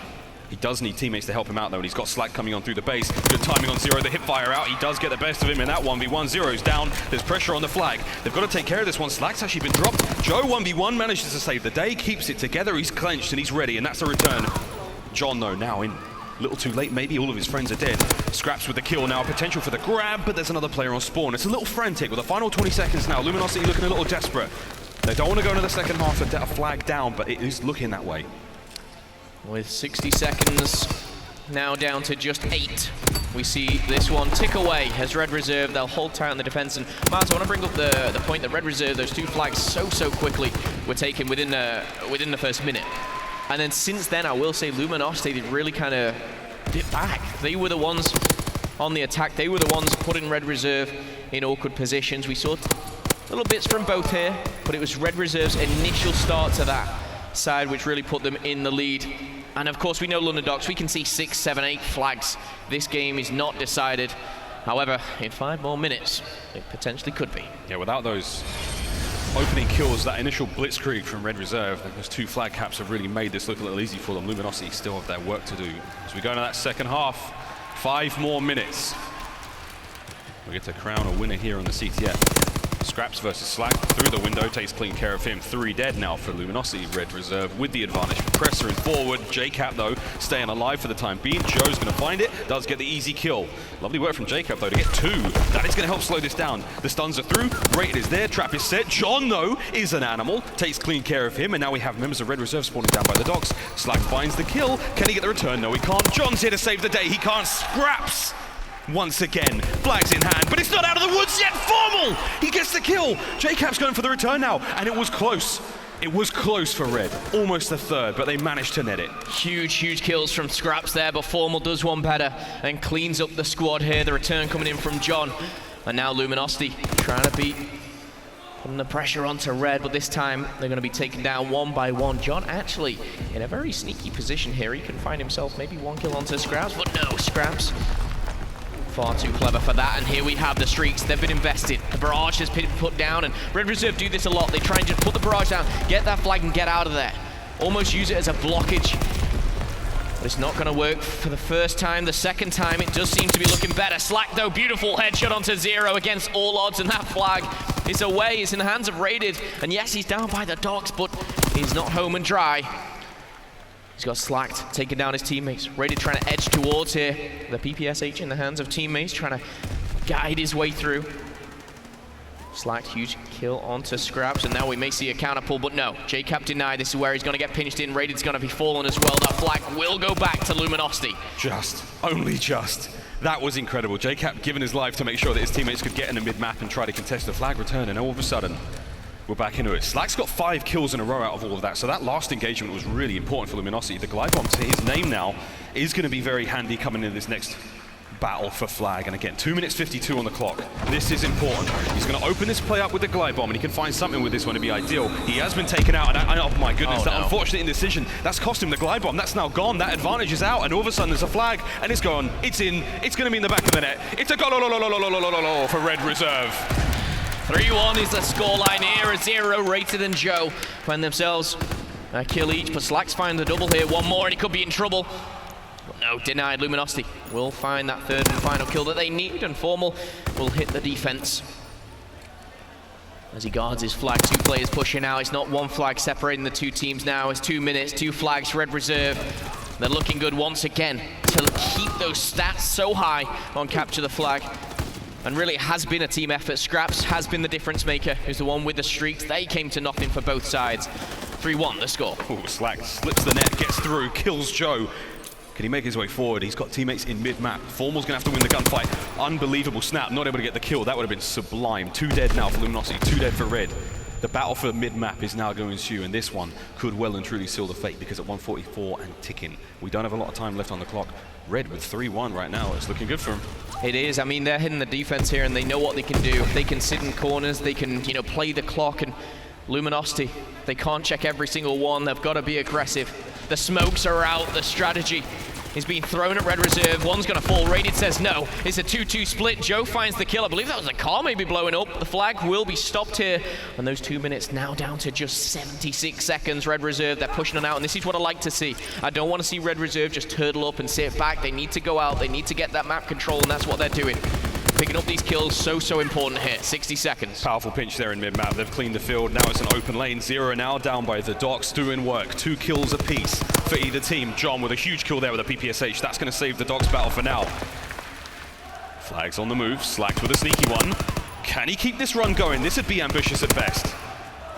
He does need teammates to help him out though, and he's got Slack coming on through the base. Good timing on Zero, the hip fire out. He does get the best of him in that 1v1. Zero's down. There's pressure on the flag. They've got to take care of this one. Slack's actually been dropped. Joe 1v1 manages to save the day, keeps it together. He's clenched and he's ready, and that's a return. John though now in. A little too late, maybe all of his friends are dead. Scraps with the kill now, potential for the grab, but there's another player on spawn. It's a little frantic with the final 20 seconds now. Luminosity looking a little desperate. They don't want to go into the second half and get a flag down, but it is looking that way. With 60 seconds now down to just 8. We see this one tick away as Red Reserve. They'll hold tight on the defense. And Miles, I want to bring up the point that Red Reserve, those 2 flags so quickly were taken within the first minute. And then since then, I will say Luminosity did really kind of dip back. They were the ones on the attack. They were the ones putting Red Reserve in awkward positions. We saw little bits from both here, but it was Red Reserve's initial start to that side which really put them in the lead. And of course, we know London Docks, we can see 6, 7, 8 flags. This game is not decided. However, in 5 more minutes, it potentially could be. Yeah, without those opening kills, that initial blitzkrieg from Red Reserve, those 2 flag caps have really made this look a little easy for them. Luminosity still have their work to do. As we go into that second half, 5 more minutes. We get to crown a winner here on the CTF. Scraps versus Slack through the window, takes clean care of him. 3 dead now for Luminosity. Red Reserve with the advantage. Pressing forward. JCap though staying alive for the time being. Joe's going to find it. Does get the easy kill. Lovely work from JCap though to get 2. That is going to help slow this down. The stuns are through. Rated is there. Trap is set. John though is an animal. Takes clean care of him. And now we have members of Red Reserve spawning down by the docks. Slack finds the kill. Can he get the return? No, he can't. John's here to save the day. He can't. Scraps once again, flags in hand, but it's not out of the woods yet. Formal, he gets the kill. JCap's going for the return now, and it was close. It was close for Red, almost a third, but they managed to net it. Huge kills from Scraps there, but Formal does one better and cleans up the squad here. The return coming in from John, and now Luminosity trying to beat, putting the pressure onto Red, but this time they're going to be taken down 1 by 1. John actually in a very sneaky position here. He can find himself maybe 1 kill onto Scraps, but no, Scraps far too clever for that, and here we have the streaks. They've been invested. The barrage has been put down, and Red Reserve do this a lot. They try and just put the barrage down, get that flag, and get out of there. Almost use it as a blockage. But it's not going to work for the first time. The second time, it does seem to be looking better. Slack, though, beautiful headshot onto Zero against all odds, and that flag is away. It's in the hands of Rated, and yes, he's down by the docks, but he's not home and dry. He's got Slacked, taking down his teammates. Rated trying to edge towards here. The PPSH in the hands of teammates, trying to guide his way through. Slacked, huge kill onto Scraps, and now we may see a counter pull, but no. JCap denied. This is where he's going to get pinched in. Rated's going to be fallen as well. That flag will go back to Luminosity. Just, only just. That was incredible. JCap giving his life to make sure that his teammates could get in the mid-map and try to contest the flag return, and all of a sudden, we're back into it. Slack's got 5 kills in a row out of all of that, so that last engagement was really important for Luminosity. The glide bomb to his name now is going to be very handy coming into this next battle for flag. And again, 2 minutes 52 on the clock. This is important. He's going to open this play up with the glide bomb, and he can find something with this one to be ideal. He has been taken out, and oh my goodness, that unfortunate indecision, that's cost him the glide bomb. That's now gone. That advantage is out, and all of a sudden there's a flag, and it's gone. It's in. It's going to be in the back of the net. It's a goal for Red Reserve. 3-1 is the scoreline here. Zero, Rated, and Joe find themselves a kill each, but Slack's find the double here. 1 more, and he could be in trouble. But no, denied. Luminosity will find that 3rd and final kill that they need, and Formal will hit the defense. As he guards his flag, 2 players pushing out. It's not 1 flag separating the 2 teams now. It's 2 minutes, 2 flags, Red Reserve. They're looking good once again to keep those stats so high on capture the flag. And really, it has been a team effort. Scraps has been the difference maker, who's the one with the streaks. They came to nothing for both sides. 3-1, the score. Ooh, Slack slips the net, gets through, kills Joe. Can he make his way forward? He's got teammates in mid-map. Formal's going to have to win the gunfight. Unbelievable snap, not able to get the kill. That would have been sublime. 2 dead now for Luminosity, 2 dead for Red. The battle for mid-map is now going to ensue, and this one could well and truly seal the fate, because at 1:44 and ticking, we don't have a lot of time left on the clock. Red with 3-1 right now. It's looking good for him. It is. I mean, they're hitting the defense here, and they know what they can do. They can sit in corners. They can, you know, play the clock. And Luminosity, they can't check every single one. They've got to be aggressive. The smokes are out. The strategy is being thrown at Red Reserve. One's going to fall. Rated says no. It's a 2-2 split. Joe finds the kill. I believe that was a car maybe blowing up. The flag will be stopped here. And those 2 minutes now down to just 76 seconds. Red Reserve, they're pushing it out. And this is what I like to see. I don't want to see Red Reserve just turtle up and sit back. They need to go out. They need to get that map control, and that's what they're doing. Picking up these kills, so important here. 60 seconds. Powerful pinch there in mid-map. They've cleaned the field. Now it's an open lane. Zero now down by the Docks, doing work. 2 kills apiece for either team. John with a huge kill there with a PPSH. That's going to save the Docks battle for now. Flags on the move. Slacked with a sneaky one. Can he keep this run going? This would be ambitious at best.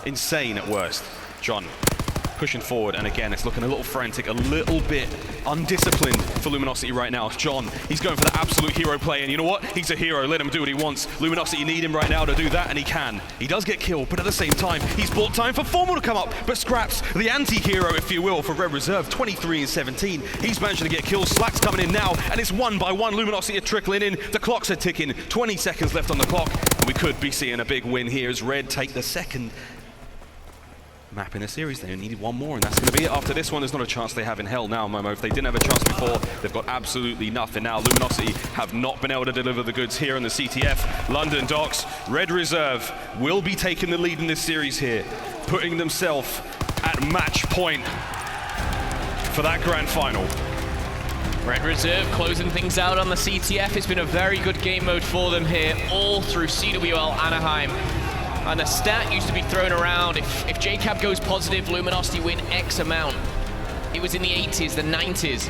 Insane at worst. John pushing forward, and again, it's looking a little frantic, a little bit undisciplined for Luminosity right now. John, he's going for the absolute hero play, and you know what? He's a hero. Let him do what he wants. Luminosity need him right now to do that, and he can. He does get killed, but at the same time, he's bought time for Formal to come up, but scraps the anti-hero, if you will, for Red Reserve. 23 and 17. He's managed to get kills. Slack's coming in now, and it's 1 by 1. Luminosity are trickling in. The clocks are ticking. 20 seconds left on the clock, and we could be seeing a big win here as Red take the second map in the series. They needed one more, and that's going to be it. After this one, there's not a chance they have in hell now, Momo. If they didn't have a chance before, they've got absolutely nothing now. Luminosity have not been able to deliver the goods here in the CTF. London Docks, Red Reserve will be taking the lead in this series here, putting themselves at match point for that grand final. Red Reserve closing things out on the CTF. It's been a very good game mode for them here, all through CWL Anaheim. And a stat used to be thrown around, if JCAB goes positive, Luminosity win X amount. It was in the 80s, the 90s.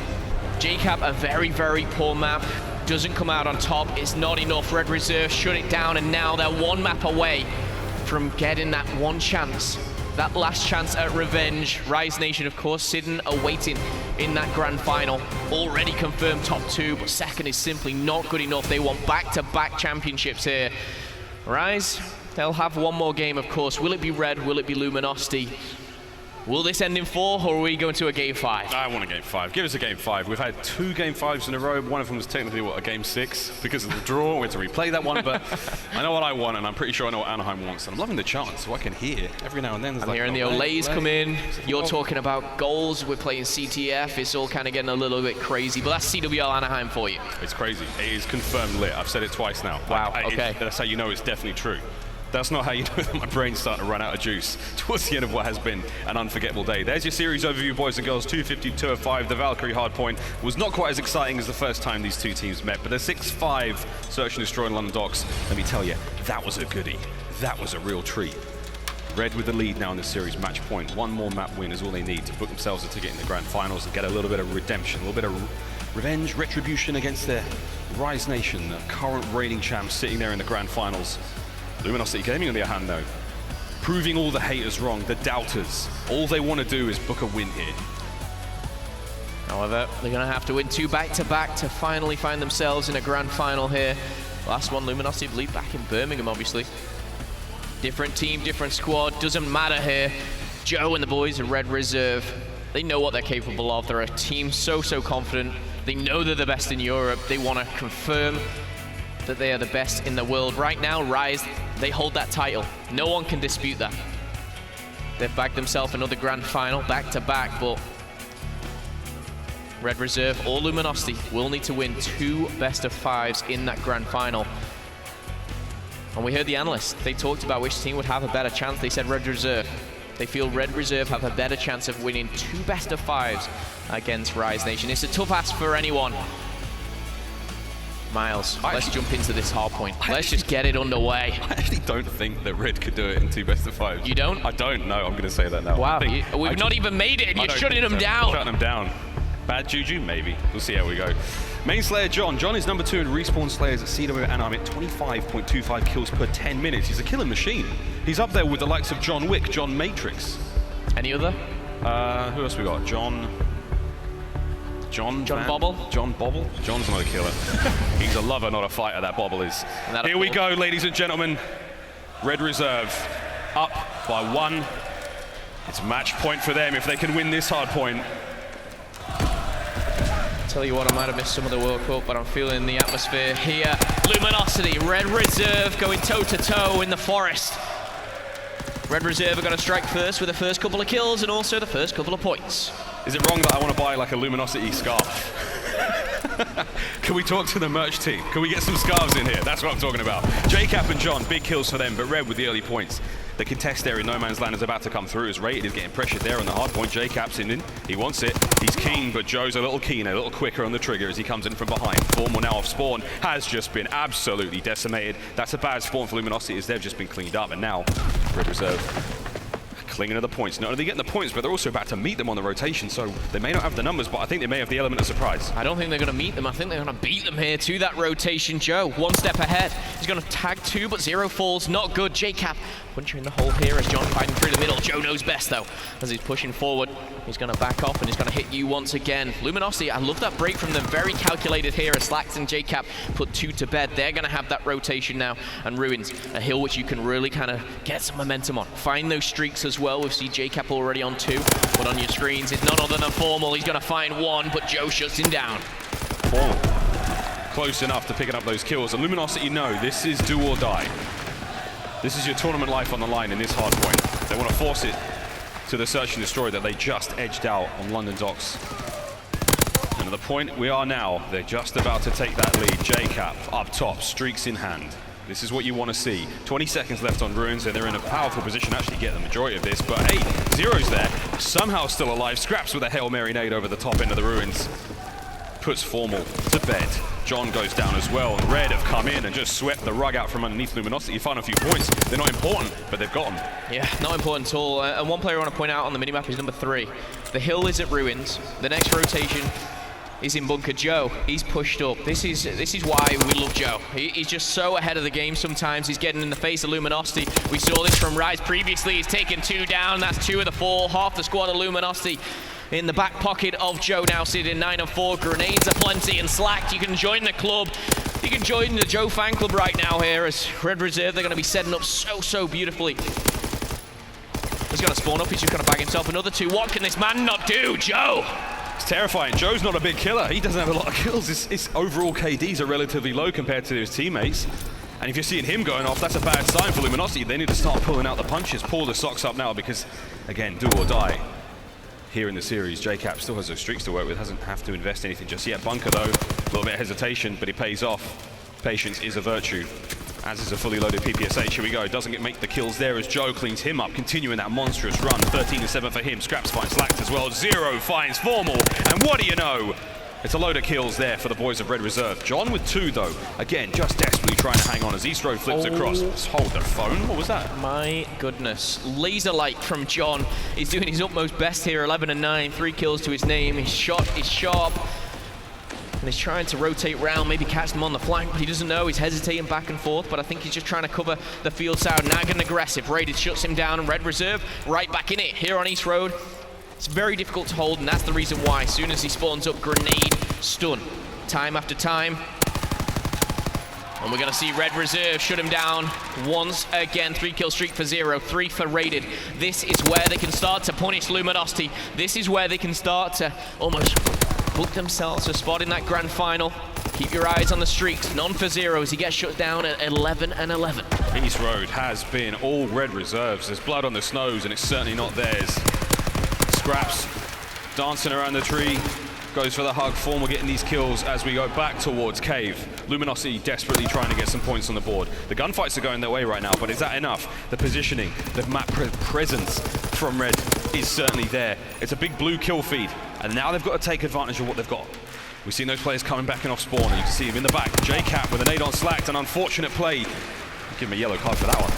JCAB, a very poor map, doesn't come out on top. It's not enough. Red Reserve shut it down, and now they're 1 map away from getting that one chance. That last chance at revenge. Rise Nation, of course, sitting, awaiting in that grand final. Already confirmed top 2, but second is simply not good enough. They want back-to-back championships here. Rise, they'll have one more game, of course. Will it be Red? Will it be Luminosity? Will this end in 4, or are we going to a game 5? I want a game 5. Give us a game 5. We've had 2 game 5s in a row. One of them was technically, what, a game 6 because of the draw. We had to replay that one, but I know what I want, and I'm pretty sure I know what Anaheim wants. And I'm loving the chant, so I can hear every now and then. I'm hearing the Olays come in. You're talking about goals. We're playing CTF. It's all kind of getting a little bit crazy, but that's CWL Anaheim for you. It's crazy. It is confirmed lit. I've said it twice now. Wow, okay. That's how you know it's definitely true. That's not how you know that my brain's starting to run out of juice towards the end of what has been an unforgettable day. There's your series overview, boys and girls. 252-5. The Valkyrie hardpoint was not quite as exciting as the first time these two teams met, but a 6-5 search and destroy in London Docks. Let me tell you, that was a goodie. That was a real treat. Red with the lead now in this series, match point. One more map win is all they need to book themselves a ticket in the grand finals and get a little bit of redemption, a little bit of revenge, retribution against their Rise Nation, the current reigning champs sitting there in the grand finals. Luminosity Gaming on the other hand, though, proving all the haters wrong, the doubters. All they want to do is book a win here. However, they're going to have to win 2 back-to-back to finally find themselves in a grand final here. Last one, Luminosity lead back in Birmingham, obviously. Different team, different squad, doesn't matter here. Joe and the boys of Red Reserve, they know what they're capable of. They're a team so confident. They know they're the best in Europe. They want to confirm that they are the best in the world. Right now, Rise, they hold that title. No one can dispute that. They've bagged themselves another grand final, back-to-back, but Red Reserve or Luminosity will need to win 2 best-of-5s in that grand final. And we heard the analysts. They talked about which team would have a better chance. They said Red Reserve. They feel Red Reserve have a better chance of winning 2 best-of-5s against Rise Nation. It's a tough ask for anyone. Miles, let's jump into this hard point. Let's just get it underway. I actually don't think that Red could do it in 2 best-of-5s. You don't? I don't know. I'm going to say that now. Wow, we've not even made it, and you're shutting them down. Shutting them down. Bad juju? Maybe. We'll see how we go. Main Slayer John. John is number 2 in respawn Slayers at CWL Anaheim at 25.25 kills per 10 minutes. He's a killing machine. He's up there with the likes of John Wick, John Matrix. Any other? Who else we got? John Bobble? John Bobble? John's not a killer. He's a lover, not a fighter, that Bobble is. Here we go, ladies and gentlemen. Red Reserve up by 1. It's match point for them if they can win this hard point. Tell you what, I might have missed some of the World Cup, but I'm feeling the atmosphere here. Luminosity, Red Reserve going toe-to-toe in the Forest. Red Reserve are going to strike first with the first couple of kills and also the first couple of points. Is it wrong that I want to buy like a Luminosity scarf? Can we talk to the merch team? Can we get some scarves in here? That's what I'm talking about. JCap and John, big kills for them, but Red with the early points. The contest there in no man's land is about to come through as Rated is getting pressured there on the hard point. JCap's in. He wants it. He's keen, but Joe's a little keener, a little quicker on the trigger as he comes in from behind. Formal now off spawn has just been absolutely decimated. That's a bad spawn for Luminosity as they've just been cleaned up. And now, Red Reserve clinging to the points. Not only getting the points, but they're also about to meet them on the rotation, so they may not have the numbers, but I think they may have the element of surprise. I don't think they're going to meet them. I think they're going to beat them here to that rotation. Joe, one step ahead. He's going to tag 2, but 0 falls. Not good. JCap punching in the hole here as John fighting through the middle. Joe knows best, though, as he's pushing forward. He's going to back off, and he's going to hit you once again. Luminosity, I love that break from them. Very calculated here as Slacks and JCap put 2 to bed. They're going to have that rotation now, and Ruins, a hill which you can really kind of get some momentum on. Find those streaks as well. We've seen JCap already on 2, but on your screens is none other than Formal. He's going to find 1, but Joe shuts him down. Formal, close enough to picking up those kills. And Luminosity know this is do or die. This is your tournament life on the line in this hard point. They want to force it to the search and destroy that they just edged out on London Docks. And at the point we are now, they're just about to take that lead. JCap up top, streaks in hand. This is what you want to see. 20 seconds left on Ruins, and they're in a powerful position to actually get the majority of this. But hey, Zero's there, somehow still alive. Scraps with a Hail Mary nade over the top end of the Ruins. Puts Formal to bed. John goes down as well, and Red have come in and just swept the rug out from underneath Luminosity. You find a few points. They're not important, but they've got them. Yeah, not important at all. And one player I want to point out on the minimap is number 3. The hill is at Ruins. The next rotation is in Bunker. Joe, he's pushed up. This is why we love Joe. He's just so ahead of the game sometimes. He's getting in the face of Luminosity. We saw this from Rise previously. He's taken 2 down. That's 2 of the 4. Half the squad of Luminosity in the back pocket of Joe now, sitting 9 and 4. Grenades are plenty and Slacked. You can join the club. You can join the Joe fan club right now here as Red Reserve. They're going to be setting up so beautifully. He's going to spawn up. He's just going to bag himself another 2. What can this man not do? Joe! It's terrifying. Joe's not a big killer. He doesn't have a lot of kills. His overall KDs are relatively low compared to his teammates. And if you're seeing him going off, that's a bad sign for Luminosity. They need to start pulling out the punches, pull the socks up now because, again, do or die. Here in the series, JCap still has those streaks to work with, doesn't have to invest anything just yet. Bunker, though, a little bit of hesitation, but he pays off. Patience is a virtue, as is a fully loaded PPSH. Here we go. Doesn't make the kills there as Joe cleans him up, continuing that monstrous run. 13 and 7 for him. Scraps finds Slacked as well. 0 finds Formal. And what do you know? It's a load of kills there for the boys of Red Reserve. John with 2, though. Again, just desperately trying to hang on as Eastro flips across. Let's hold the phone. What was that? My goodness. Laser light from John. He's doing his utmost best here. 11 and 9. 3 kills to his name. His shot is sharp. And he's trying to rotate round, maybe catch them on the flank, but he doesn't know. He's hesitating back and forth, but I think he's just trying to cover the field side. Nagging aggressive. Rated shuts him down, and Red Reserve right back in it here on East Road. It's very difficult to hold, and that's the reason why. As soon as he spawns up, grenade, stun. Time after time. And we're going to see Red Reserve shut him down once again. 3-kill streak for 0, 3 for Rated. This is where they can start to punish Luminosity. This is where they can start to almost book themselves a spot in that grand final. Keep your eyes on the streaks. None for 0 as he gets shut down at 11 and 11. East Road has been all Red Reserves. There's blood on the snows, and it's certainly not theirs. Scraps dancing around the tree, goes for the hug. Formal getting these kills as we go back towards Cave. Luminosity desperately trying to get some points on the board. The gunfights are going their way right now, but is that enough? The positioning, the map presence from Red is certainly there. It's a big blue kill feed, and now they've got to take advantage of what they've got. We've seen those players coming back in off spawn, and you can see him in the back. JCap with a nade on Slacked, an unfortunate play. Give him a yellow card for that one.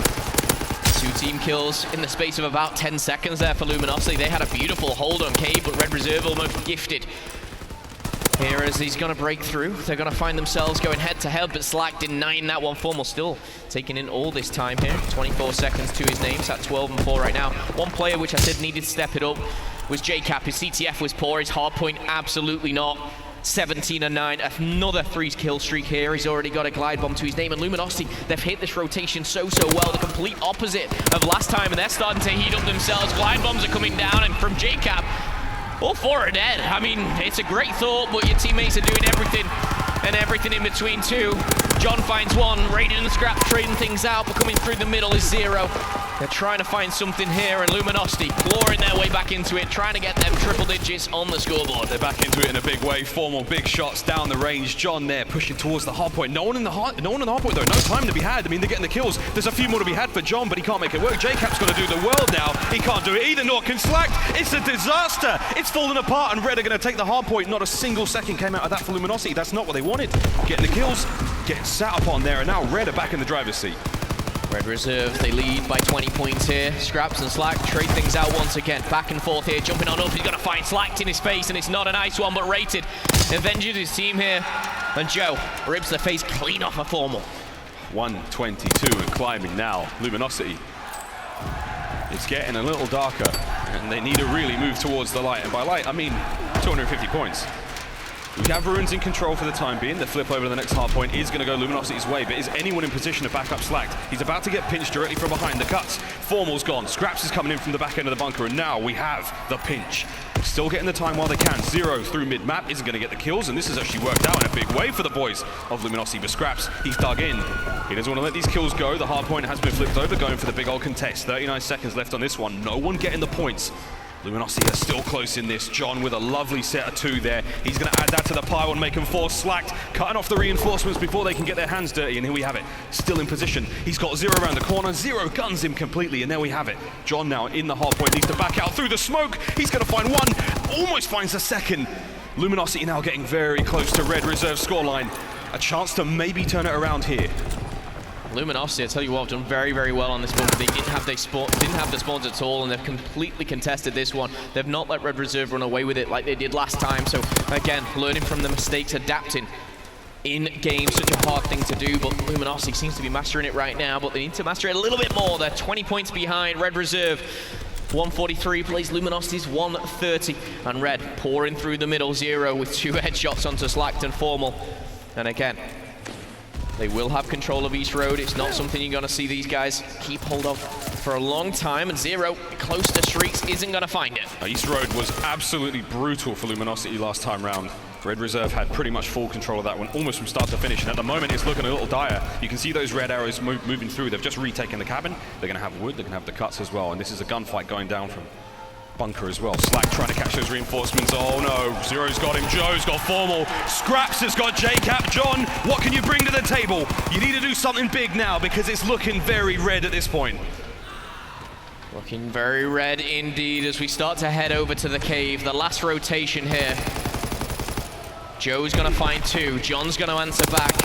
2 team kills in the space of about 10 seconds there for Luminosity. They had a beautiful hold on Cave, but Red Reserve almost gifted. Here as he's going to break through, they're going to find themselves going head to head, but Slack denying that one. Formal still taking in all this time here. 24 seconds to his name, so at 12 and 4 right now. One player which I said needed to step it up was JCap. His CTF was poor, his hardpoint absolutely not. 17-9, another 3-kill streak here. He's already got a glide bomb to his name, and Luminosity, they've hit this rotation so well, the complete opposite of last time, and they're starting to heat up themselves. Glide bombs are coming down, and from JCap, all 4 are dead. I mean, it's a great thought, but your teammates are doing everything, and everything in between too. John finds one, Raiden and Scrap trading things out, but coming through the middle is Zero. They're trying to find something here, and Luminosity clawing their way back into it, trying to get them triple digits on the scoreboard. They're back into it in a big way. 4 more big shots down the range. John there pushing towards the hard point. No one in the hard point though. No time to be had. I mean, they're getting the kills. There's a few more to be had for John, but he can't make it work. JCap's got to do the world now. He can't do it either, nor can Slack. It's a disaster. It's falling apart, and Red are going to take the hard point. Not a single second came out of that for Luminosity. That's not what they wanted. Getting the kills, getting sat up on there, and now Red are back in the driver's seat. Red Reserve, they lead by 20 points here. Scraps and Slack trade things out once again. Back and forth here, jumping on up. He's going to find Slack in his face, and it's not a nice one, but Rated avenges his team here. And Joe rips the face clean off a formal. 122 and climbing now. Luminosity. It's getting a little darker, and they need to really move towards the light. And by light, I mean 250 points. We have Ruins in control for the time being. The flip over to the next hard point is going to go Luminosity's way, but is anyone in position to back up Slacked? He's about to get pinched directly from behind. The cuts. Formal's gone. Scraps is coming in from the back end of the bunker, and now we have the pinch. Still getting the time while they can. Zero through mid-map isn't going to get the kills, and this has actually worked out in a big way for the boys of Luminosity. But Scraps, he's dug in. He doesn't want to let these kills go. The hard point has been flipped over, going for the big old contest. 39 seconds left on this one. No one getting the points. Luminosity are still close in this. John with a lovely set of 2 there. He's going to add that to the pile and make them 4 Slacked, cutting off the reinforcements before they can get their hands dirty. And here we have it, still in position. He's got Zero around the corner. Zero guns him completely, and there we have it. John now in the hard point, needs to back out through the smoke. He's going to find one, almost finds a second. Luminosity now getting very close to Red Reserve scoreline. A chance to maybe turn it around here. Luminosity, I tell you what, have done very well on this one. They didn't have the spawns at all, and they've completely contested this one. They've not let Red Reserve run away with it like they did last time. So again, learning from the mistakes, adapting in game, such a hard thing to do. But Luminosity seems to be mastering it right now, but they need to master it a little bit more. They're 20 points behind. Red Reserve 143 plays Luminosity's 130, and Red pouring through the middle. Zero with 2 headshots onto Slacked and Formal. And again, they will have control of East Road. It's not something you're going to see these guys keep hold of for a long time. And Zero, close to streaks, isn't going to find it. East Road was absolutely brutal for Luminosity last time round. Red Reserve had pretty much full control of that one, almost from start to finish. And at the moment, it's looking a little dire. You can see those red arrows moving through. They've just retaken the cabin. They're going to have wood. They're going to have the cuts as well. And this is a gunfight going down from bunker as well. Slack trying to catch those reinforcements. Oh no, Zero's got him. Joe's got Formal. Scraps has got JCap. John, what can you bring to the table? You need to do something big now, because it's looking very red at this point. Looking very red indeed as we start to head over to the cave. The last rotation here. Joe's going to find 2. John's going to answer back.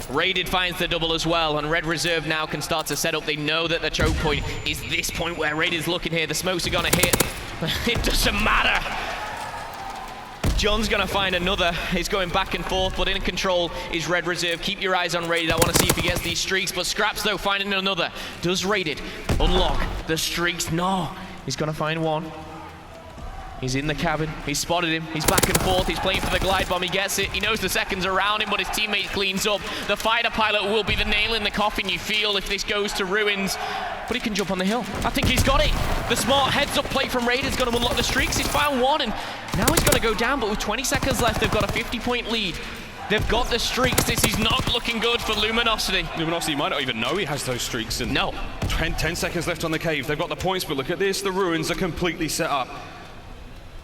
Raided finds the double as well, and Red Reserve now can start to set up. They know that the choke point is this point where Raided's looking here. The smokes are going to hit. It doesn't matter. John's going to find another. He's going back and forth, but in control is Red Reserve. Keep your eyes on Raided. I want to see if he gets these streaks, but Scraps, though, finding another. Does Raided unlock the streaks? No. He's going to find one. He's in the cabin. He's spotted him. He's back and forth. He's playing for the glide bomb. He gets it. He knows the seconds around him, but his teammate cleans up. The fighter pilot will be the nail in the coffin, you feel, if this goes to Ruins. But he can jump on the hill. I think he's got it. The smart heads-up play from Raiders going to unlock the streaks. He's found one, and now he's going to go down. But with 20 seconds left, they've got a 50-point lead. They've got the streaks. This is not looking good for Luminosity. Luminosity might not even know he has those streaks. And no. 10 seconds left on the cave. They've got the points, but look at this. The Ruins are completely set up.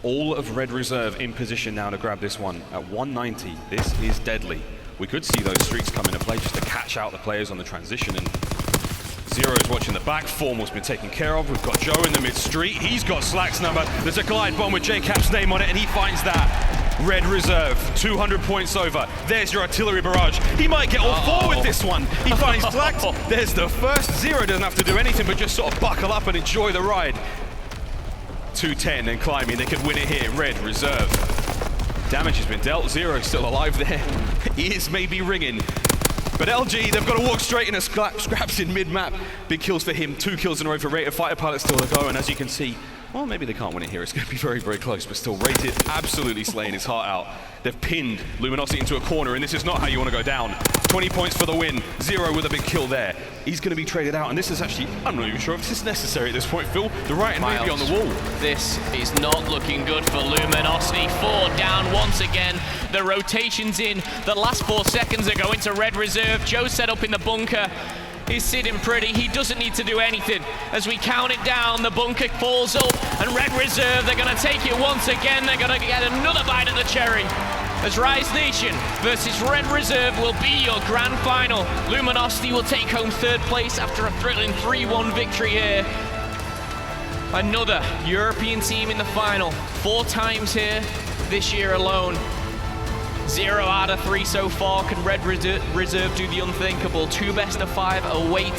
All of Red Reserve in position now to grab this one at 190. This is deadly. We could see those streaks come into play just to catch out the players on the transition. And Zero is watching the back. Formal's been taken care of. We've got Joe in the mid-street. He's got Slack's number. There's a glide bomb with JCap's name on it, and he finds that. Red Reserve, 200 points over. There's your artillery barrage. He might get all 4 with this one. He finds Slack. There's the first. Zero doesn't have to do anything but just sort of buckle up and enjoy the ride. 210 and climbing. They could win it here. Red Reserve. Damage has been dealt. Zero still alive there. Ears may be ringing. But LG, they've got to walk straight in. Scraps in mid-map. Big kills for him. 2 kills in a row for Rated. Fighter pilot still to go. And as you can see, Well, maybe they can't win it here. It's going to be very, very close, but still, Rated absolutely slaying his heart out. They've pinned Luminosity into a corner, and this is not how you want to go down. 20 points for the win, 0 with a big kill there. He's going to be traded out, and this is actually, I'm not even sure if this is necessary at this point, Phil. The right may be on the wall. This is not looking good for Luminosity. 4 down once again. The rotation's in. The last 4 seconds are going to Red Reserve. Joe set up in the bunker. He's sitting pretty, he doesn't need to do anything. As we count it down, the bunker falls up, and Red Reserve, they're gonna take it once again, they're gonna get another bite of the cherry. As Rise Nation versus Red Reserve will be your grand final. Luminosity will take home 3rd place after a thrilling 3-1 victory here. Another European team in the final, 4 times here this year alone. 0 out of 3 so far. Can Red Reserve do the unthinkable? 2 best of 5 await.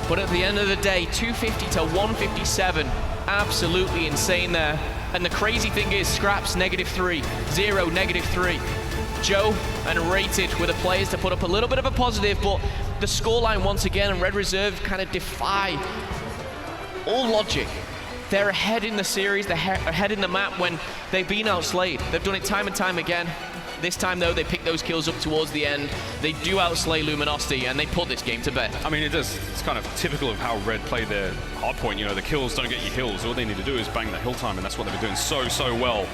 But at the end of the day, 250 to 157. Absolutely insane there. And the crazy thing is, Scraps -3, 0 -3. Joe and Rated were the players to put up a little bit of a positive, but the scoreline once again, and Red Reserve kind of defy all logic. They're ahead in the series, they're ahead in the map when they've been outslayed. They've done it time and time again. This time, though, they pick those kills up towards the end. They do outslay Luminosity, and they put this game to bed. I mean, it's kind of typical of how Red play their hardpoint. You know, the kills don't get you hills. All they need to do is bang the hill time, and that's what they've been doing so well.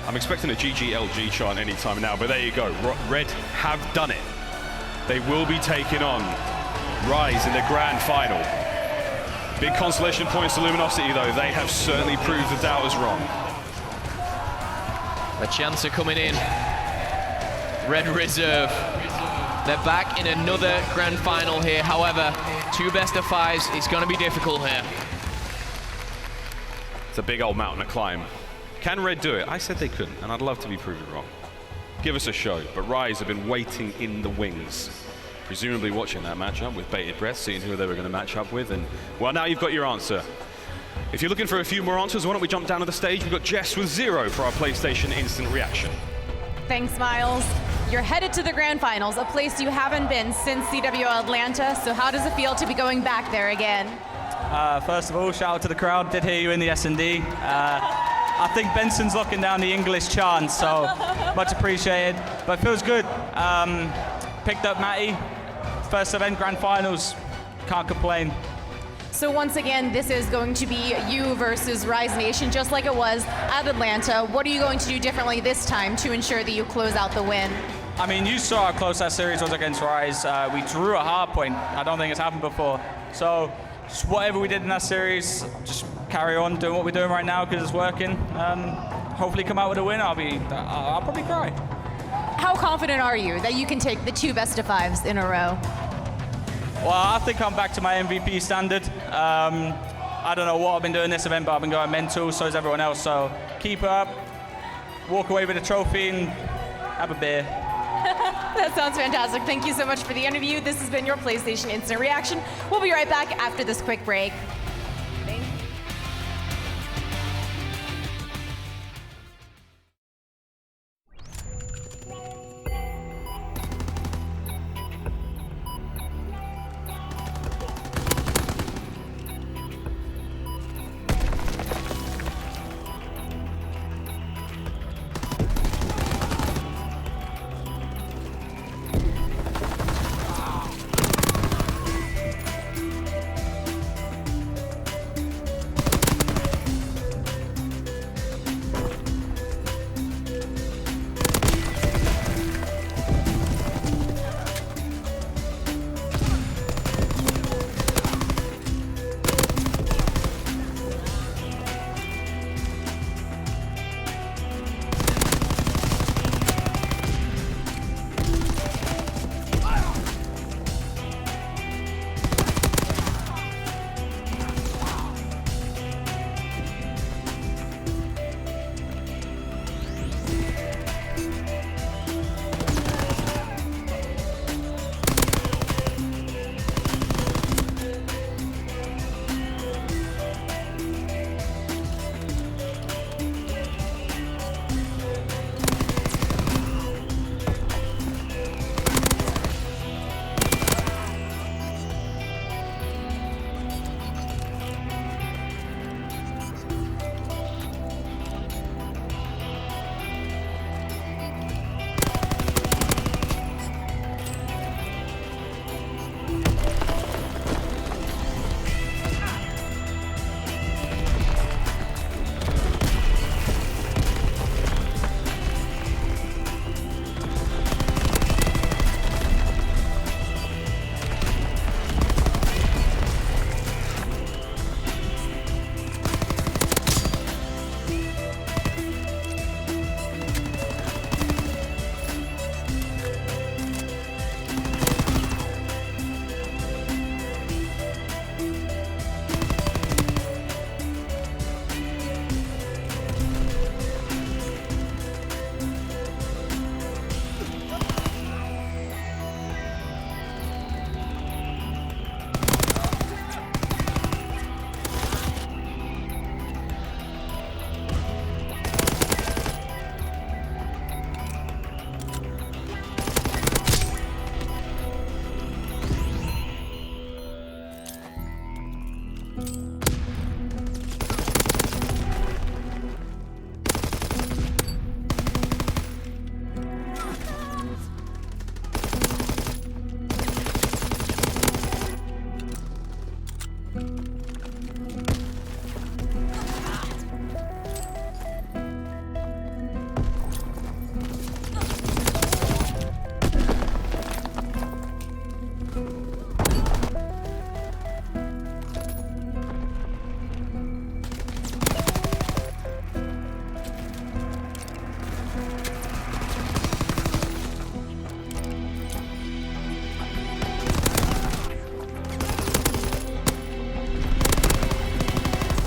I'm expecting a GGLG chant anytime now, but there you go. Red have done it. They will be taking on Rise in the grand final. Big consolation points to Luminosity, though. They have certainly proved the doubters wrong. The chance are coming in. Red Reserve. They're back in another grand final here. However, 2 best of 5s is going to be difficult here. It's a big old mountain to climb. Can Red do it? I said they couldn't, and I'd love to be proven wrong. Give us a show, but Rise have been waiting in the wings. Presumably watching that matchup with bated breath, seeing who they were going to match up with, and well, now you've got your answer. If you're looking for a few more answers, why don't we jump down to the stage? We've got Jess with 0 for our PlayStation Instant Reaction. Thanks, Miles. You're headed to the Grand Finals, a place you haven't been since CWL Atlanta, so how does it feel to be going back there again? First of all, shout out to the crowd. Did hear you in the S&D. I think Benson's locking down the English chant, so much appreciated. But it feels good. Picked up Matty. First event, Grand Finals. Can't complain. So once again, this is going to be you versus Rise Nation, just like it was at Atlanta. What are you going to do differently this time to ensure that you close out the win? I mean, you saw how close that series was against Rise. We drew a hardpoint. I don't think it's happened before. So just whatever we did in that series, just carry on doing what we're doing right now because it's working. Hopefully come out with a win. I'll probably cry. How confident are you that you can take the 2 best of 5s in a row? Well, I think I'm back to my MVP standard. I don't know what I've been doing this event, but I've been going mental, so is everyone else. So keep it up, walk away with a trophy, and have a beer. That sounds fantastic. Thank you so much for the interview. This has been your PlayStation Instant Reaction. We'll be right back after this quick break.